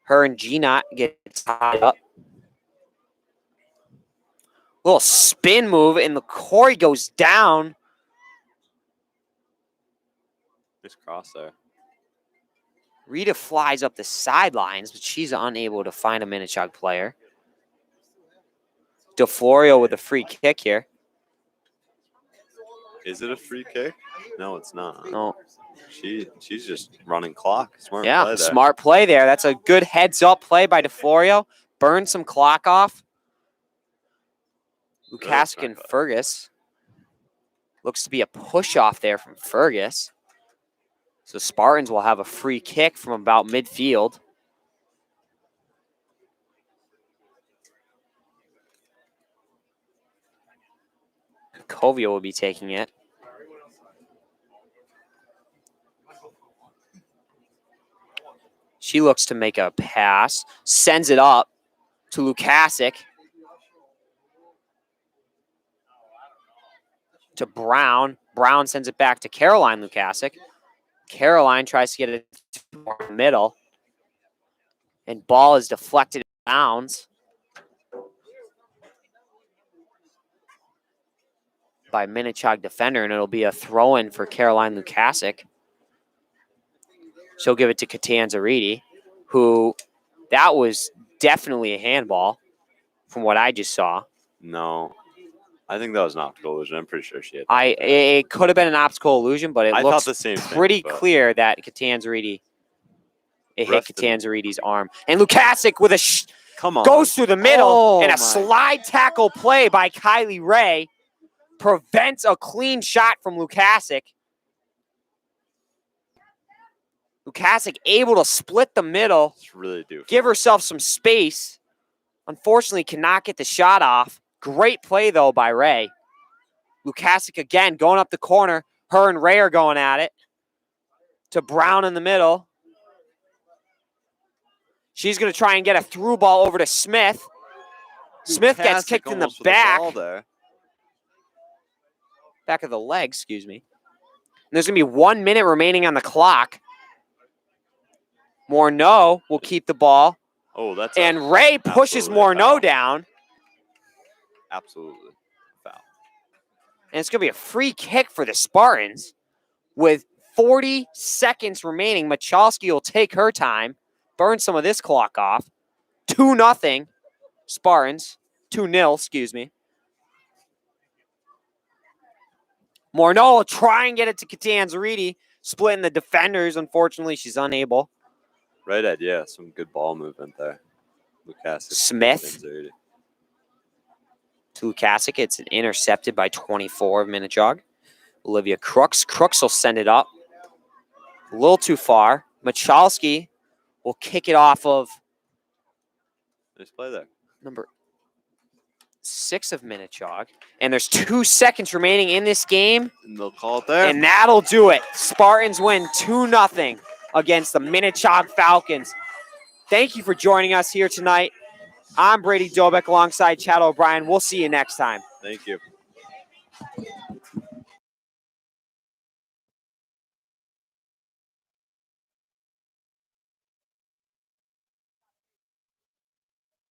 Her and Gina get tied up. Little spin move, and the Corey goes down. Nice cross there. Rita flies up the sidelines, but she's unable to find a Minnechaug player. DeFlorio with a free kick here. Is it a free kick? No, it's not. No. She's just running clock. Smart Yeah, play there. smart play there. That's a good heads-up play by DeFlorio. Burn some clock off. Lukasic and Fergus. Looks to be a push-off there from Fergus. So Spartans will have a free kick from about midfield. Kovia will be taking it. She looks to make a pass, sends it up to Lukasic. To Brown. Brown sends it back to Caroline Lukasic. Caroline tries to get it to the middle. And ball is deflected in bounds by Minnechaug defender, and it'll be a throw-in for Caroline Lukasic. She'll give it to Catanzariti, who that was definitely a handball from what I just saw. No. I think that was an optical illusion. I'm pretty sure she had. It could have been an optical illusion, but it I looks thought the same thing, pretty but- clear that Catanzariti hit Ref didn't- Catanzariti's arm. And Lukasic with a Come on. goes through the middle, Oh, and a my. slide tackle play by Kylie Ray prevents a clean shot from Lukasic. Lukasic able to split the middle, It's really due. give herself some space. Unfortunately, cannot get the shot off. Great play, though, by Ray. Lukasic again going up the corner. Her and Ray are going at it. To Brown in the middle. She's going to try and get a through ball over to Smith. Smith gets Lukasic kicked in the almost with the ball back. there. back of the leg, excuse me. And there's going to be 1 minute remaining on the clock. Morneau will keep the ball. Oh, that's And Ray pushes absolutely a Morneau foul. down. Absolutely foul. And it's going to be a free kick for the Spartans. With 40 seconds remaining, Michalski will take her time, burn some of this clock off. 2-0 Spartans. 2-0, excuse me. Morneau will try and get it to Catanzariti, splitting the defenders. Unfortunately, she's unable. Right at, yeah, some good ball movement there. Lukasic. Smith to Lukasic. It's intercepted by 24 of Minnechaug. Olivia Crooks. Crooks will send it up. A little too far. Michalski will kick it off of Nice play there. number 6 of Minnechaug. And there's 2 seconds remaining in this game. And they'll call it there. And that'll do it. Spartans win 2-0 against the Minnechaug Falcons. Thank you for joining us here tonight. I'm Brady Dobek alongside Chad O'Brien. We'll see you next time. Thank you.